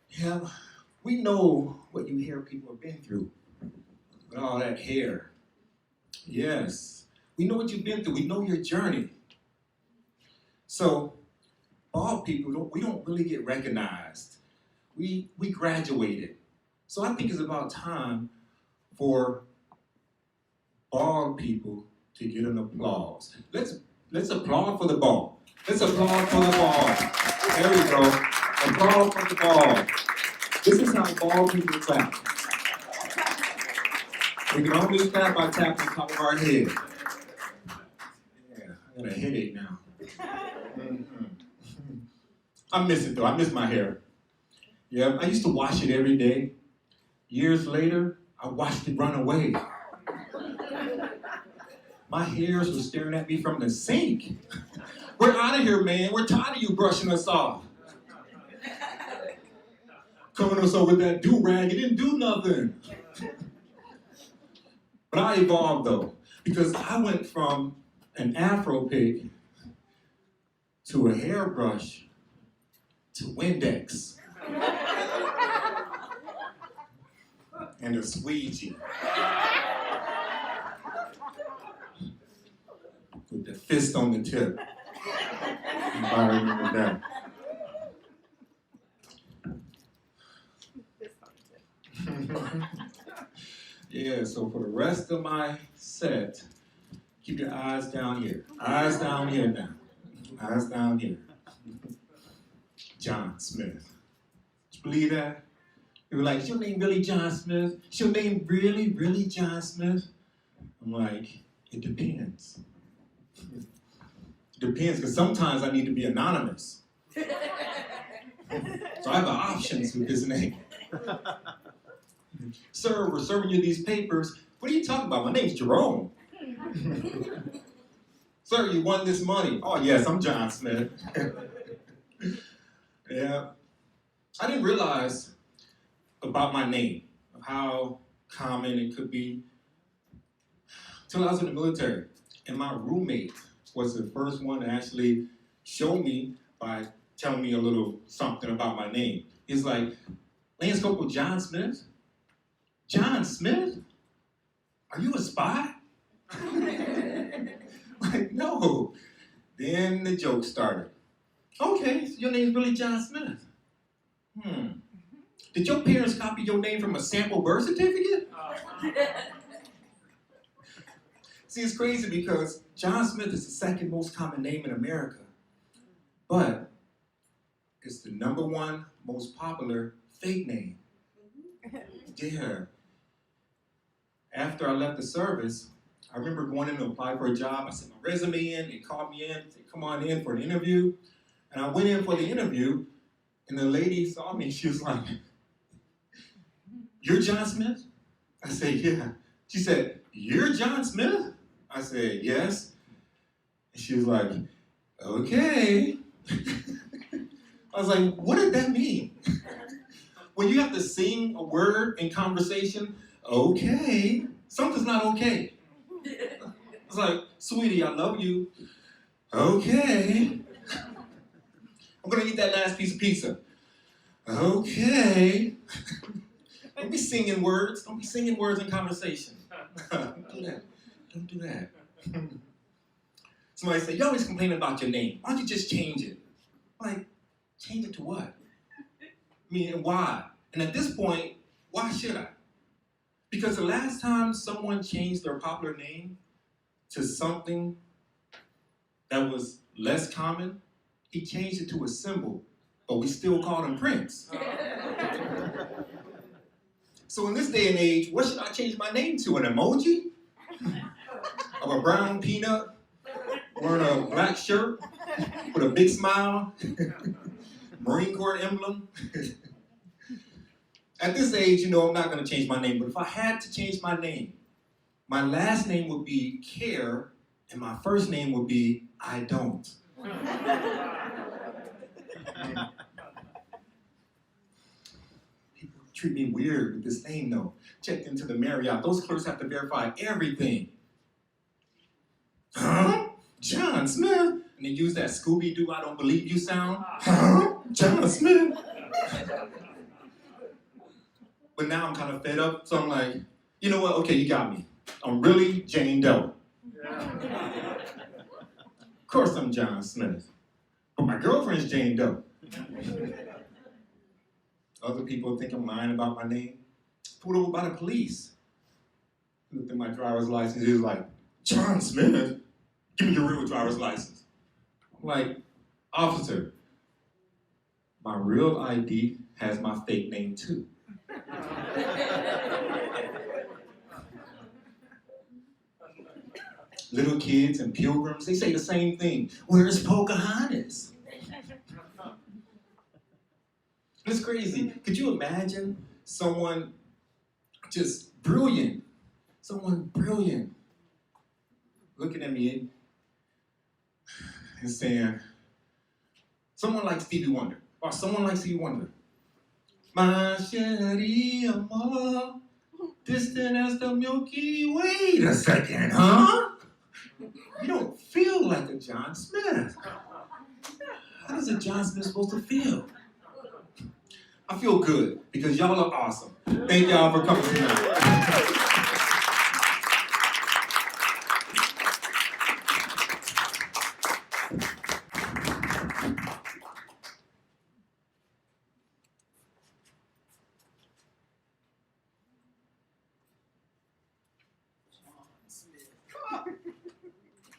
Yeah, we know what you hair people have been through. With all that hair. Yes. We know what you've been through. We know your journey. So, bald people, we don't really get recognized. We graduated. So I think it's about time for bald people to get an applause. Let's applaud for the ball. Let's applaud for the ball. There we go. Applaud for the ball. This is how bald people clap. We can only clap by tapping the top of our head. Yeah, I got a headache now. I miss it though. I miss my hair. Yeah, I used to wash it every day. Years later, I watched it run away. My hairs were staring at me from the sink. We're out of here, man. We're tired of you brushing us off. Coming us over with that do-rag, it didn't do nothing. But I evolved though, because I went from an Afro pick to a hairbrush to Windex and a squeegee with the fist on the tip. I remember that. Yeah, so for the rest of my set, keep your eyes down here. Eyes down here now. Eyes down here. John Smith. Did you believe that? They were like, is your name really John Smith? Is your name really, really John Smith? I'm like, it depends. It depends, because sometimes I need to be anonymous. So I have options with this name. Sir, we're serving you these papers. What are you talking about? My name's Jerome. Sir, you won this money. Oh, yes, I'm John Smith. Yeah. I didn't realize about my name, how common it could be, until I was in the military. And my roommate was the first one to actually show me by telling me a little something about my name. He's like, Lance Corporal John Smith? John Smith? Are you a spy? Like, no. Then the joke started. Okay, so your name's really John Smith. Did your parents copy your name from a sample birth certificate? See, it's crazy because John Smith is the second most common name in America, but it's the #1 most popular fake name. Yeah. After I left the service, I remember going in to apply for a job. I sent my resume in, they called me in, said, come on in for an interview. And I went in for the interview, and the lady saw me, she was like, you're John Smith? I said, yeah. She said, you're John Smith? I said, yes. And she was like, okay. I was like, what did that mean? When you have to sing a word in conversation, okay, something's not okay. I was like, sweetie, I love you. Okay. I'm gonna eat that last piece of pizza. Okay. Don't be singing words. Don't be singing words in conversation. Don't do that. Don't do that. Somebody said, you always complain about your name. Why don't you just change it? I'm like, change it to what? I mean, and why? And at this point, why should I? Because the last time someone changed their popular name to something that was less common, he changed it to a symbol, but we still called him Prince. So in this day and age, what should I change my name to? An emoji? Of a brown peanut wearing a black shirt with a big smile? Marine Corps emblem? At this age, you know, I'm not going to change my name, but if I had to change my name, my last name would be Care, and my first name would be I Don't. People treat me weird with this name, though. Checked into the Marriott. Those clerks have to verify everything. Huh? John Smith? And they use that Scooby-Doo I don't believe you sound. Huh? John Smith? But now I'm kind of fed up, so I'm like, you know what? Okay, you got me. I'm really Jane Doe. Of course I'm John Smith. But my girlfriend's Jane Doe. Other people think I'm lying about my name. Pulled over by the police. Looked at my driver's license. He was like, John Smith? Give me your real driver's license. I'm like, officer, my real ID has my fake name too. Little kids and pilgrims, they say the same thing. Where's Pocahontas? It's crazy. Could you imagine someone just brilliant, looking at me and saying, someone like Stevie Wonder, or someone like Stevie Wonder, my chérie amor, distant as the Milky Way. Wait a second, huh? You don't feel like a John Smith. How does a John Smith supposed to feel? I feel good because y'all are awesome. Thank y'all for coming tonight.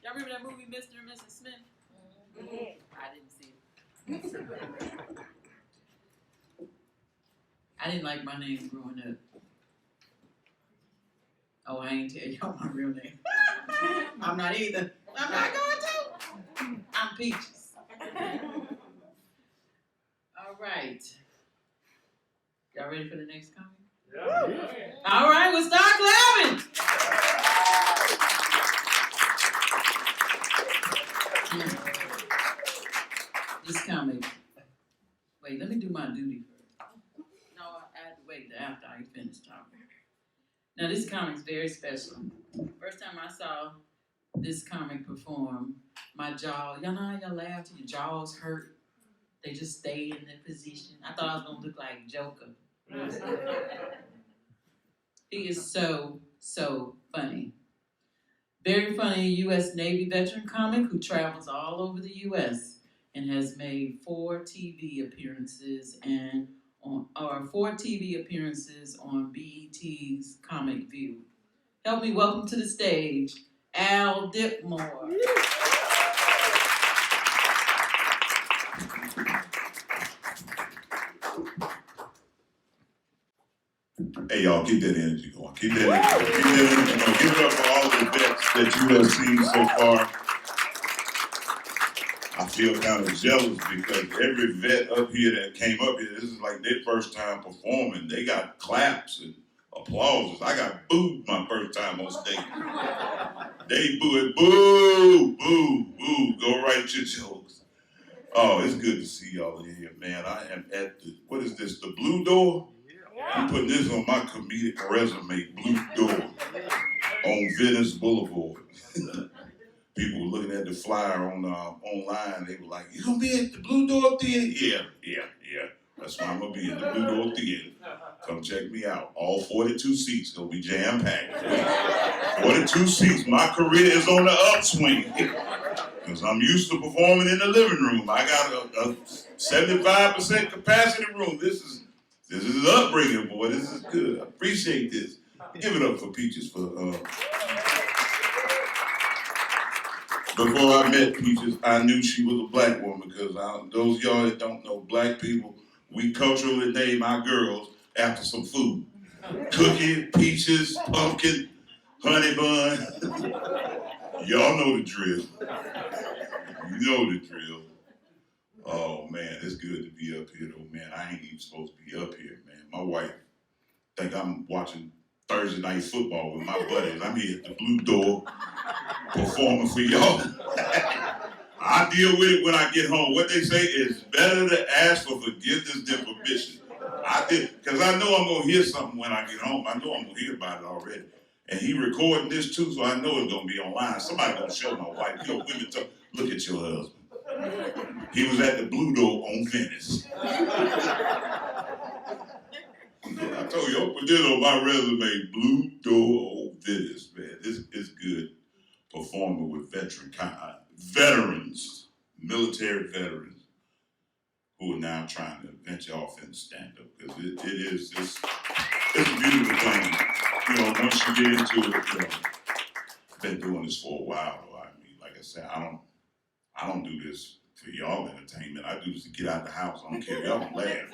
Y'all remember that movie, Mr. and Mrs. Smith? Yeah. I didn't see it. I didn't like my name growing up. Oh, I ain't tell y'all my real name. I'm not either. I'm not going to. I'm Peaches. All right. Y'all ready for the next comic? Yeah. All right, we'll start clapping. This comic. Wait, let me do my duty first. No, I had to wait after I finished talking. Now, this comic's very special. First time I saw this comic perform, my jaw, y'all know how y'all laugh till your jaws hurt? They just stay in that position. I thought I was gonna look like Joker. He is so, so funny. Very funny U.S. Navy veteran comic who travels all over the U.S. and has made 4 TV appearances on BET's Comic View. Help me welcome to the stage, Al Dipmore. Hey y'all, keep that energy going. Keep that energy going. Give it up for all the vets that you have seen so far. I feel kind of jealous because every vet up here that came up here, this is like their first time performing. They got claps and applauses. I got booed my first time on stage. They booed, boo, boo, boo. Go write your jokes. Oh, it's good to see y'all in here, man. I am at the, what is this, the Blue Door? I'm putting this on my comedic resume, Blue Door, on Venice Blvd. People were looking at the flyer on online. They were like, "You gonna be at the Blue Door Theater?" Yeah. That's why I'm gonna be in the Blue Door Theater. Come check me out. All 42 seats gonna be jam packed. 42 seats. My career is on the upswing because I'm used to performing in the living room. I got a 75% capacity room. This is upbringing, boy. This is good. I appreciate this. Give it up for Peaches for. Before I met Peaches, I knew she was a black woman because those of y'all that don't know, black people, we culturally name our girls after some food. Cookie, peaches, pumpkin, honey bun. Y'all know the drill. You know the drill. Oh man, it's good to be up here though, man. I ain't even supposed to be up here, man. My wife think I'm watching Thursday night football with my buddies. I'm here at the Blue Door performing for y'all. I deal with it when I get home. What they say is better to ask for forgiveness than permission. I did, because I know I'm gonna hear something when I get home. I know I'm gonna hear about it already. And he recording this too, so I know it's gonna be online. Somebody gonna show my wife. You know, women talk, look at your husband. He was at the Blue Door on Venice. I told you, I'll put this on my resume, Blue Door on Venice, man. This is good performing with veterans, military veterans, who are now trying to venture off into stand-up, because it's a beautiful thing. You know, once you get into it, you know, I've been doing this for a while, though. I mean, like I said, I don't do this for y'all entertainment. I do this to get out the house. I don't care if y'all don't laugh.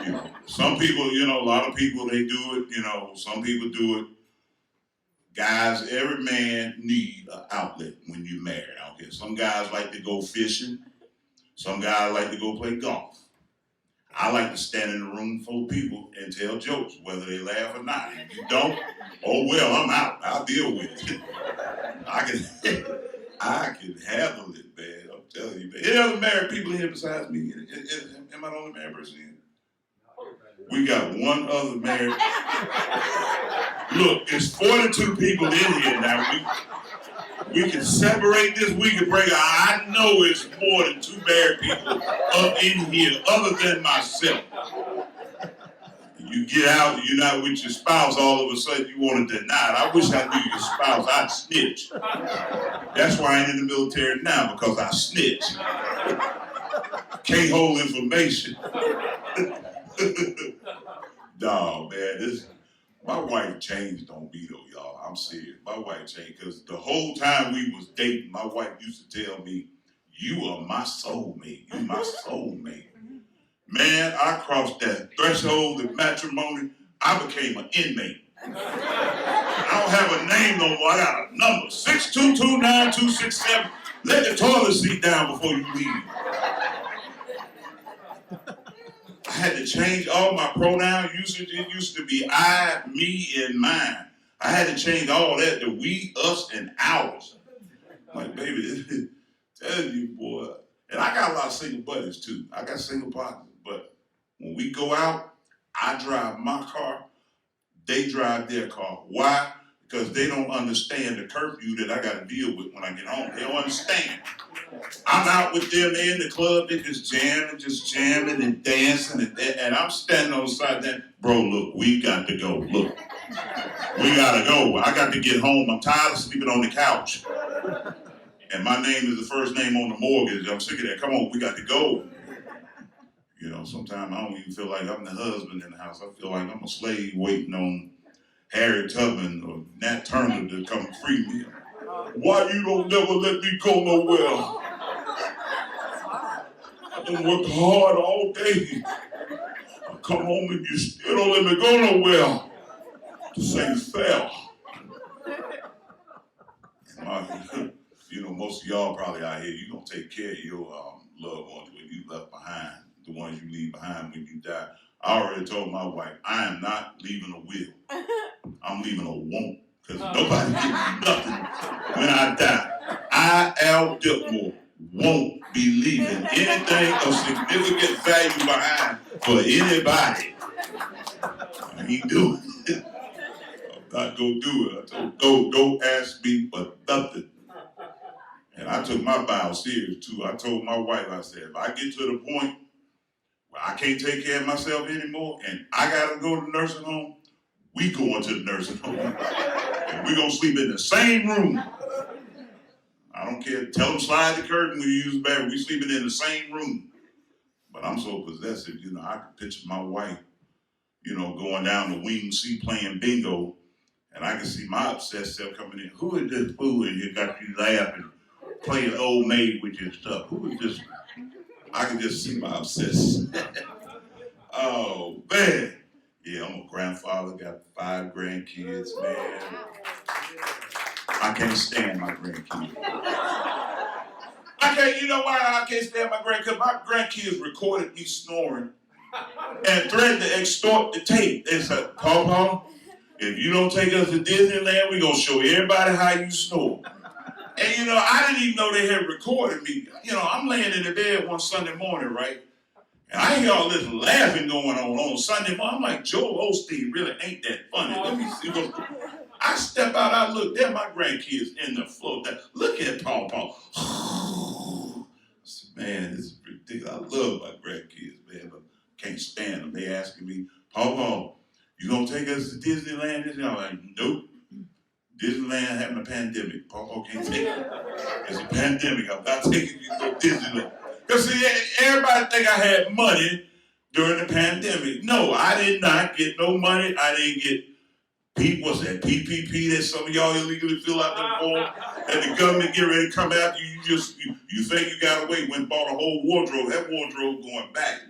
You know, some people, you know, a lot of people, they do it, you know, some people do it. Guys, every man need an outlet when you're married. I don't care. Some guys like to go fishing. Some guys like to go play golf. I like to stand in a room full of people and tell jokes, whether they laugh or not. If you don't, oh well, I'm out. I'll deal with it. I can handle it, man. I'm telling you, man. Any other married people here besides me? Am I the only married person here? We got one other married. Look, it's 42 people in here now. We can separate this. We can break. I know it's more than 2 married people up in here, other than myself. You get out, you're not with your spouse, all of a sudden you want to deny it. I wish I knew your spouse. I'd snitch. That's why I ain't in the military now, because I snitch. Can't hold information. Nah, man, my wife changed on me though, y'all. I'm serious. My wife changed because the whole time we was dating, my wife used to tell me, "You are my soulmate. You my soulmate." Man, I crossed that threshold of matrimony. I became an inmate. I don't have a name no more. I got a number, 6229267. Let the toilet seat down before you leave. I had to change all my pronoun usage. It used to be I, me, and mine. I had to change all that to we, us, and ours. I'm like, baby, tell you, boy. And I got a lot of single buddies too. I got single partners. But when we go out, I drive my car, they drive their car. Why? Because they don't understand the curfew that I got to deal with when I get home. They don't understand. I'm out with them, they're in the club, they're just jamming and dancing, and I'm standing on the side there, bro, look, we got to go, look. We gotta go. I got to get home. I'm tired of sleeping on the couch. And my name is the first name on the mortgage. I'm sick of that. Come on, we got to go. You know, sometimes I don't even feel like I'm the husband in the house. I feel like I'm a slave waiting on Harriet Tubman or Nat Turner to come free me. Why you don't never let me go nowhere? I've been working hard all day. I come home and you still don't let me go nowhere. This ain't fair. You know, most of y'all probably out here, you gonna take care of your loved ones when you left behind, the ones you leave behind when you die. I already told my wife, I am not leaving a will. I'm leaving a want, because nobody gives me nothing when I die. I, Al Dipmore, won't be leaving anything of significant value behind for anybody. I ain't doing it. I'm not gonna do it. I told, don't ask me for nothing. And I took my vow serious too. I told my wife, I said, if I get to the point where I can't take care of myself anymore and I gotta go to the nursing home, we going to the nursing home. And we gonna sleep in the same room. I don't care. Tell them slide the curtain when you use the bathroom. We sleeping in the same room. But I'm so possessive, you know, I can picture my wife, you know, going down the wing seat playing bingo, and I can see my obsessed self coming in. Who is this fool in here got you laughing, playing old maid with your stuff? Who is this? I can just see my obsessed. Oh, man. Yeah, I'm a grandfather, got 5 grandkids, man. I can't stand my grandkids. You know why I can't stand my grandkids? Because my grandkids recorded me snoring and threatened to extort the tape. They said, Paw, if you don't take us to Disneyland, we're going to show everybody how you snore. And you know, I didn't even know they had recorded me. You know, I'm laying in the bed one Sunday morning, right? And I hear all this laughing going on Sunday morning. I'm like, Joel Osteen really ain't that funny. Let me see what's going on. I step out, I look, there my grandkids in the floor. Look at Paw. I said, man, this is ridiculous. I love my grandkids, man, but can't stand them. They asking me, Paw, you gonna take us to Disneyland? And I'm like, nope. Disneyland having a pandemic. Paw can't take it. It's a pandemic. I'm not taking you to Disneyland. Because see, everybody think I had money during the pandemic. No, I did not get no money. I didn't get what's that, PPP that some of y'all illegally fill out that form, and the government get ready to come after you. You think you got away, went and bought a whole wardrobe. That wardrobe going back.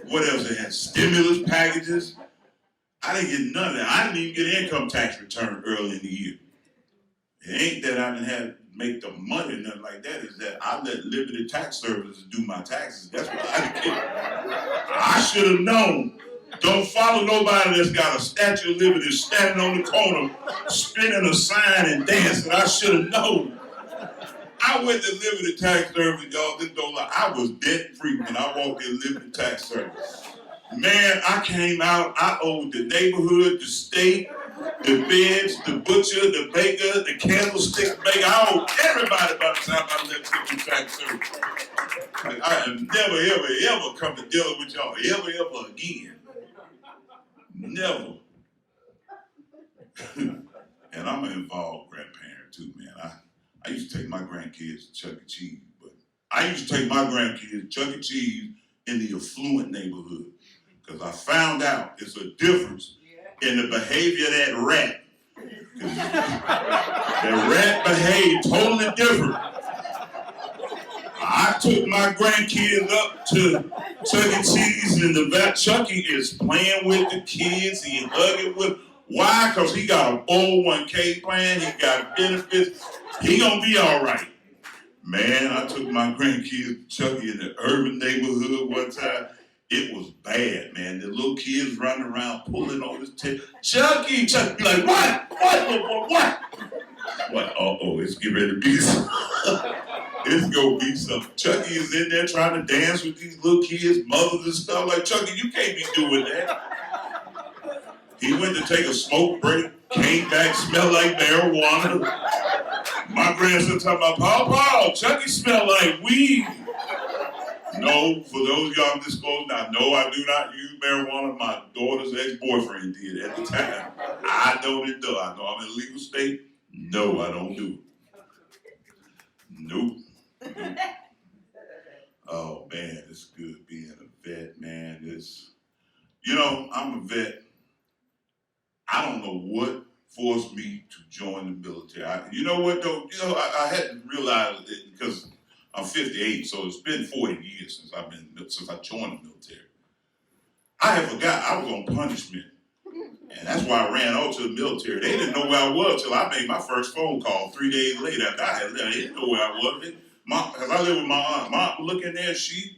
What else they had? Stimulus packages. I didn't get none of that. I didn't even get an income tax return early in the year. It ain't that I didn't have to make the money or nothing like that. It's that I let limited tax services do my taxes. That's what I didn't get. I should have known. Don't follow nobody that's got a Statue of Liberty standing on the corner, spinning a sign and dancing. I should have known. I went to Liberty Tax Service, y'all. This don't lie. I was debt free when I walked in Liberty Tax Service. Man, I came out. I owed the neighborhood, the state, the beds, the butcher, the baker, the candlestick maker. I owed everybody by the time I left Liberty Tax Service. Like, I have never, ever come to deal with y'all ever again. Never. And I'm an involved grandparent too, man. I used to take my grandkids to Chuck E. Cheese, but I used to take my grandkids to Chuck E. Cheese in the affluent neighborhood because I found out it's a difference in the behavior of that rat. The rat behaved totally different. I took my grandkids up to Chuck E. Cheese, and the Chucky is playing with the kids. He hugging with. Why? Because he got a 401k plan. He got benefits. He gonna be all right. Man, I took my grandkids to Chucky in the urban neighborhood one time. It was bad, man. The little kids running around pulling on his tail. Chucky be like, what? What? Like, uh-oh, it's getting ready to be some. It's gonna be some. Chucky is in there trying to dance with these little kids, mothers and stuff. Like, Chucky, you can't be doing that. He went to take a smoke break, came back, smelled like marijuana. My grandson talking about, Paul, Chucky smelled like weed. No, for those of y'all I'm disclosing now, no, I do not use marijuana. My daughter's ex-boyfriend did at the time. I don't endorse. I know I'm in a legal state. No, I don't do it. Nope. Oh man, it's good being a vet, man. I'm a vet. I don't know what forced me to join the military. You know what though? I hadn't realized it because I'm 58, so it's been 40 years since I joined the military. I had forgot I was on punishment. And that's why I ran out to the military. They didn't know where I was till I made my first phone call 3 days later after I had left. They didn't know where I was. Because I live with my aunt. My aunt looking there, she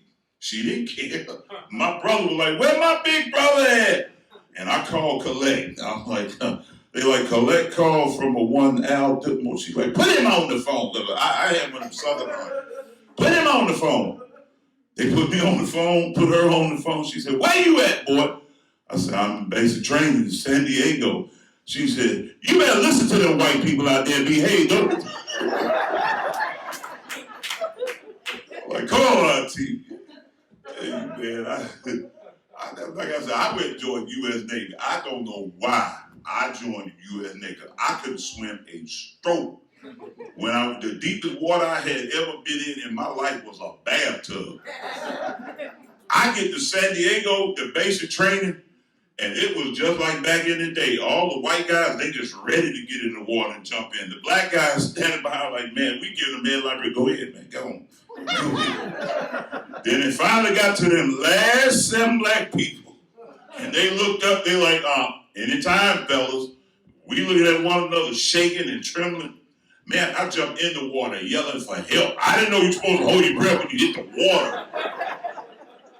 didn't care. My brother was like, where my big brother at? And I called collect. I'm like, they like, collect call from a one Al Dipmore. She's like, put him on the phone. I had one of them Southern army. Put him on the phone. They put me on the phone, put her on the phone. She said, where you at, boy? I said, I'm in basic training in San Diego. She said, you better listen to them white people out there and behave, don't you? Like, come on, Auntie. Hey, man, like I said, I went to join U.S. Navy. I don't know why I joined U.S. Navy. I couldn't swim a stroke. The deepest water I had ever been in my life was a bathtub. I get to San Diego, the basic training, and it was just like back in the day. All the white guys, they just ready to get in the water and jump in. The black guys standing behind like, man, we give them man like, go ahead, man, go on. Then it finally got to them last 7 black people. And they looked up, they like, anytime, fellas, we looking at one another shaking and trembling. Man, I jumped in the water yelling for help. I didn't know you were supposed to hold your breath when you hit the water.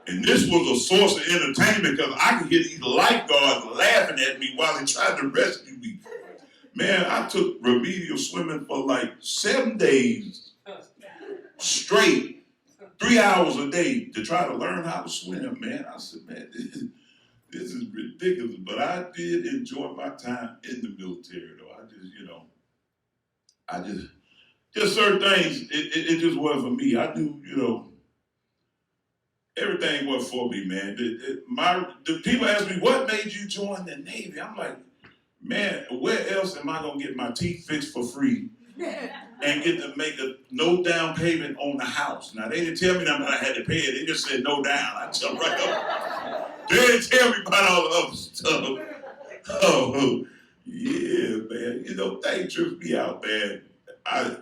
And this was a source of entertainment because I could hear these lifeguards laughing at me while they tried to rescue me. Man, I took remedial swimming for like 7 days straight, 3 hours a day to try to learn how to swim, man. I said, man, this is ridiculous. But I did enjoy my time in the military, though. Just certain things, it just wasn't for me. I knew, everything wasn't for me, man. The people ask me, what made you join the Navy? I'm like, man, where else am I going to get my teeth fixed for free and get to make no down payment on the house? Now, they didn't tell me that I had to pay it. They just said no down. I jumped right up. They didn't tell me about all the other stuff. Oh, yeah, man. Things tripped me out, man. I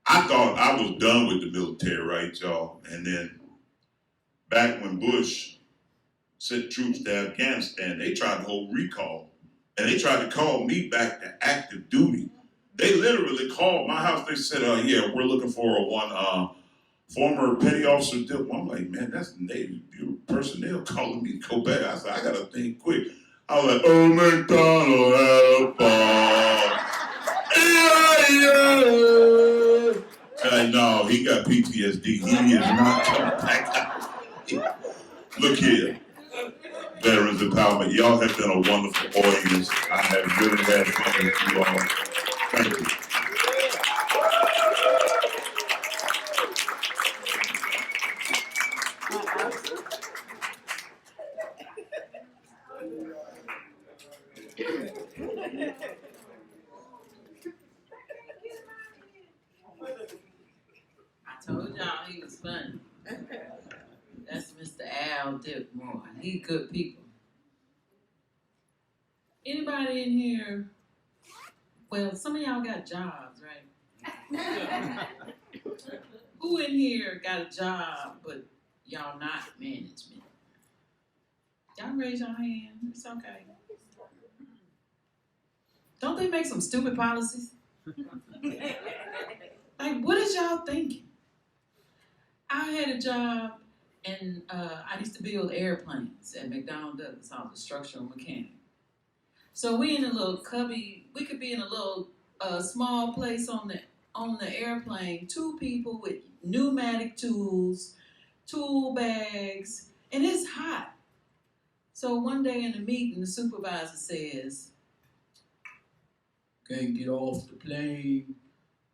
thought I was done with the military, right, y'all? And then back when Bush sent troops to Afghanistan, they tried to hold recall. And they tried to call me back to active duty. They literally called my house. They said, yeah, we're looking for one former petty officer Dipmore. I'm like, man, that's the Navy Bureau personnel calling me to go back. I said, I got to think quick. I was like, oh, McDonald had a ball. No, he got PTSD. He is not coming back out. Look here. Veterans Empowerment. Y'all have been a wonderful audience. I have really had fun with you all. Thank you. I told y'all he was funny. That's Mr. Al Dipmore. He good people. Anybody in here? Well, some of y'all got jobs, right? Who in here got a job, but y'all not management? Y'all raise your hand. It's okay. Don't they make some stupid policies? Like, what is y'all thinking? I had a job And I used to build airplanes at McDonnell Douglas. I was a structural mechanic. So we in a little cubby. We could be in a little small place on the airplane. 2 people with pneumatic tools, tool bags, and it's hot. So one day in the meeting, the supervisor says, "Can't get off the plane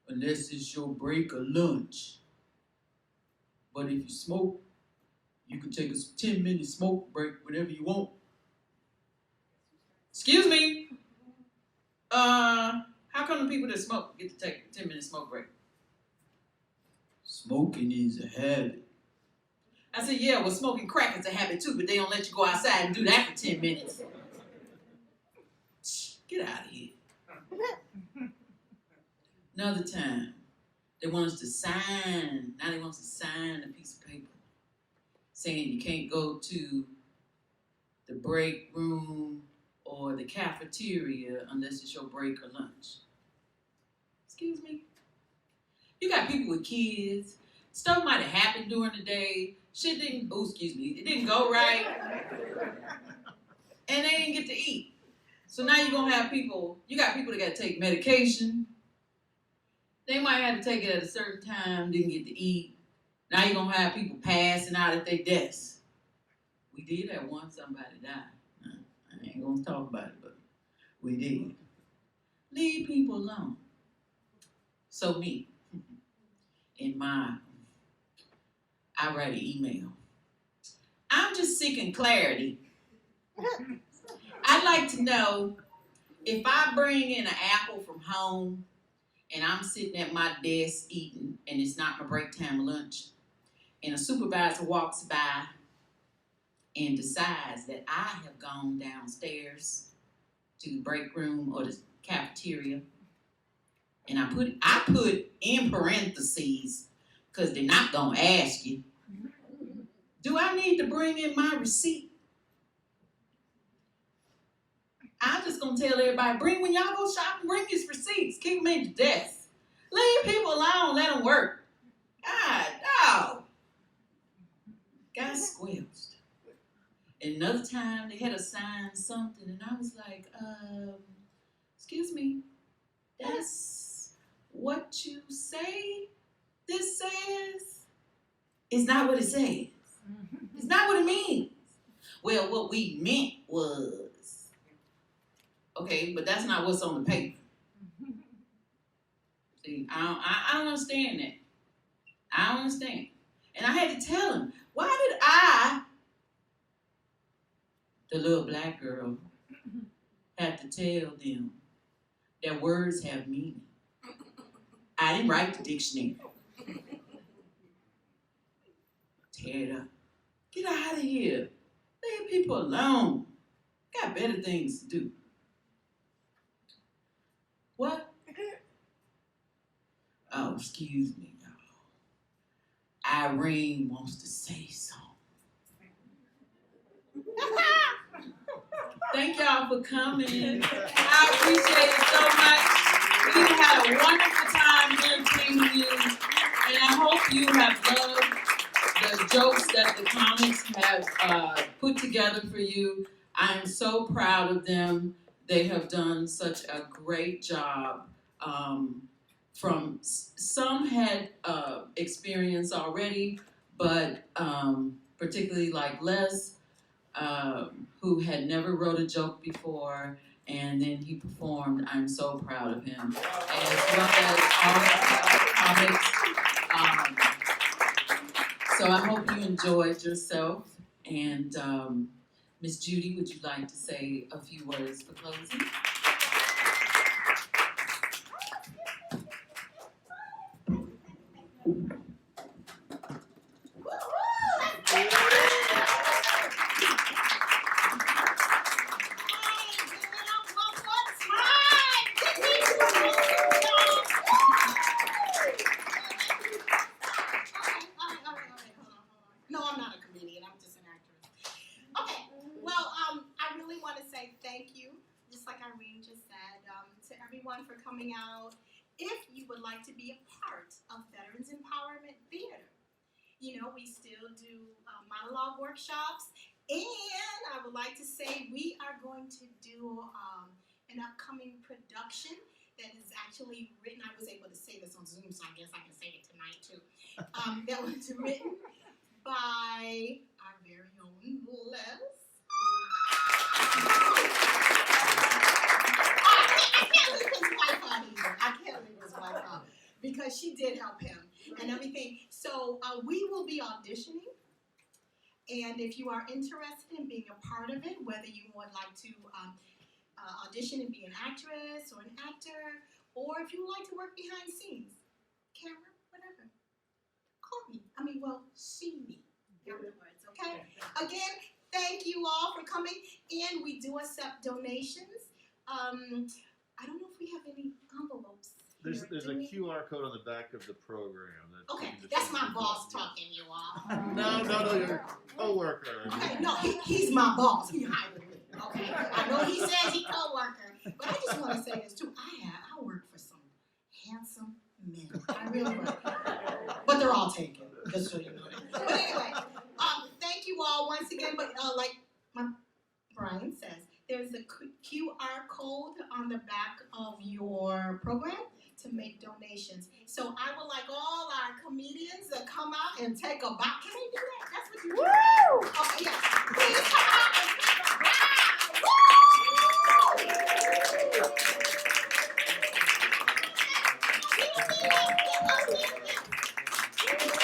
unless it's your break or lunch. But if you smoke, you can take a 10-minute smoke break whenever you want." Excuse me. How come the people that smoke get to take a 10-minute smoke break? Smoking is a habit. I said, yeah, well, smoking crack is a habit too, but they don't let you go outside and do that for 10 minutes. Get out of here. Another time, they want us to sign. Now they want us to sign a piece of paper saying you can't go to the break room or the cafeteria unless it's your break or lunch. Excuse me? You got people with kids. Stuff might have happened during the day. Shit didn't, it didn't go right. And they didn't get to eat. So now you're going to have people, you got people that got to take medication. They might have to take it at a certain time, didn't get to eat. Now you're going to have people passing out at their desks. We did that once, somebody died. I ain't going to talk about it, but we did. Leave people alone. So me, I write an email. I'm just seeking clarity. I'd like to know if I bring in an apple from home and I'm sitting at my desk eating and it's not my break time lunch, and a supervisor walks by and decides that I have gone downstairs to the break room or the cafeteria, and I put in parentheses because they're not gonna ask you, do I need to bring in my receipt? I'm just gonna tell everybody, when y'all go shopping, bring his receipts, keep them in your desk. Leave people alone, let them work. God, no. Got squelched. Another time they had to sign something and I was like, excuse me, that's what you say this says? It's not what it says. It's not what it means. Well, what we meant was, okay, but that's not what's on the paper. See, I don't understand that. I don't understand. And I had to tell him, why did I, the little black girl, have to tell them that words have meaning? I didn't write the dictionary. Tear it up. Get out of here. Leave people alone. Got better things to do. What? Oh, excuse me, y'all. Irene wants to say something. Thank y'all for coming. I appreciate it so much. We had a wonderful time entertaining you, and I hope you have loved the jokes that the comics have put together for you. I am so proud of them. They have done such a great job. Some had experience already, but particularly like Les, who had never wrote a joke before, and then he performed. I'm so proud of him, as well as all the other comics. So I hope you enjoyed yourself. And Miss Judy, would you like to say a few words for closing? For coming out. If you would like to be a part of Veterans Empowerment Theater, we still do monologue workshops. And I would like to say we are going to do an upcoming production that is actually written. I was able to say this on Zoom, so I guess I can say it tonight too. That was written by our very own Les. I can't leave his wife out either. I can't leave his wife out because she did help him and everything. So we will be auditioning. And if you are interested in being a part of it, whether you would like to audition and be an actress or an actor, or if you would like to work behind scenes, camera, whatever, call me. See me afterwards, okay? Again, thank you all for coming in. We do accept donations. I don't know if we have any envelopes. There's here. a Do we? QR code on the back of the program. That Okay, you can just that's my use. boss talking, you all. No, your coworker. Okay, no, he's my boss. He hired me. Okay, I know he says he co-worker, but I just want to say this too. I work for some handsome men. I really work, but they're all taken. Just so you know that. But anyway, thank you all once again. But like my Brian says, there's a QR code on the back of your program to make donations. So I would like all our comedians to come out and take a bow. Can they do that? That's what you do. Woo! Okay, yes. Please come out and take a bow. Woo!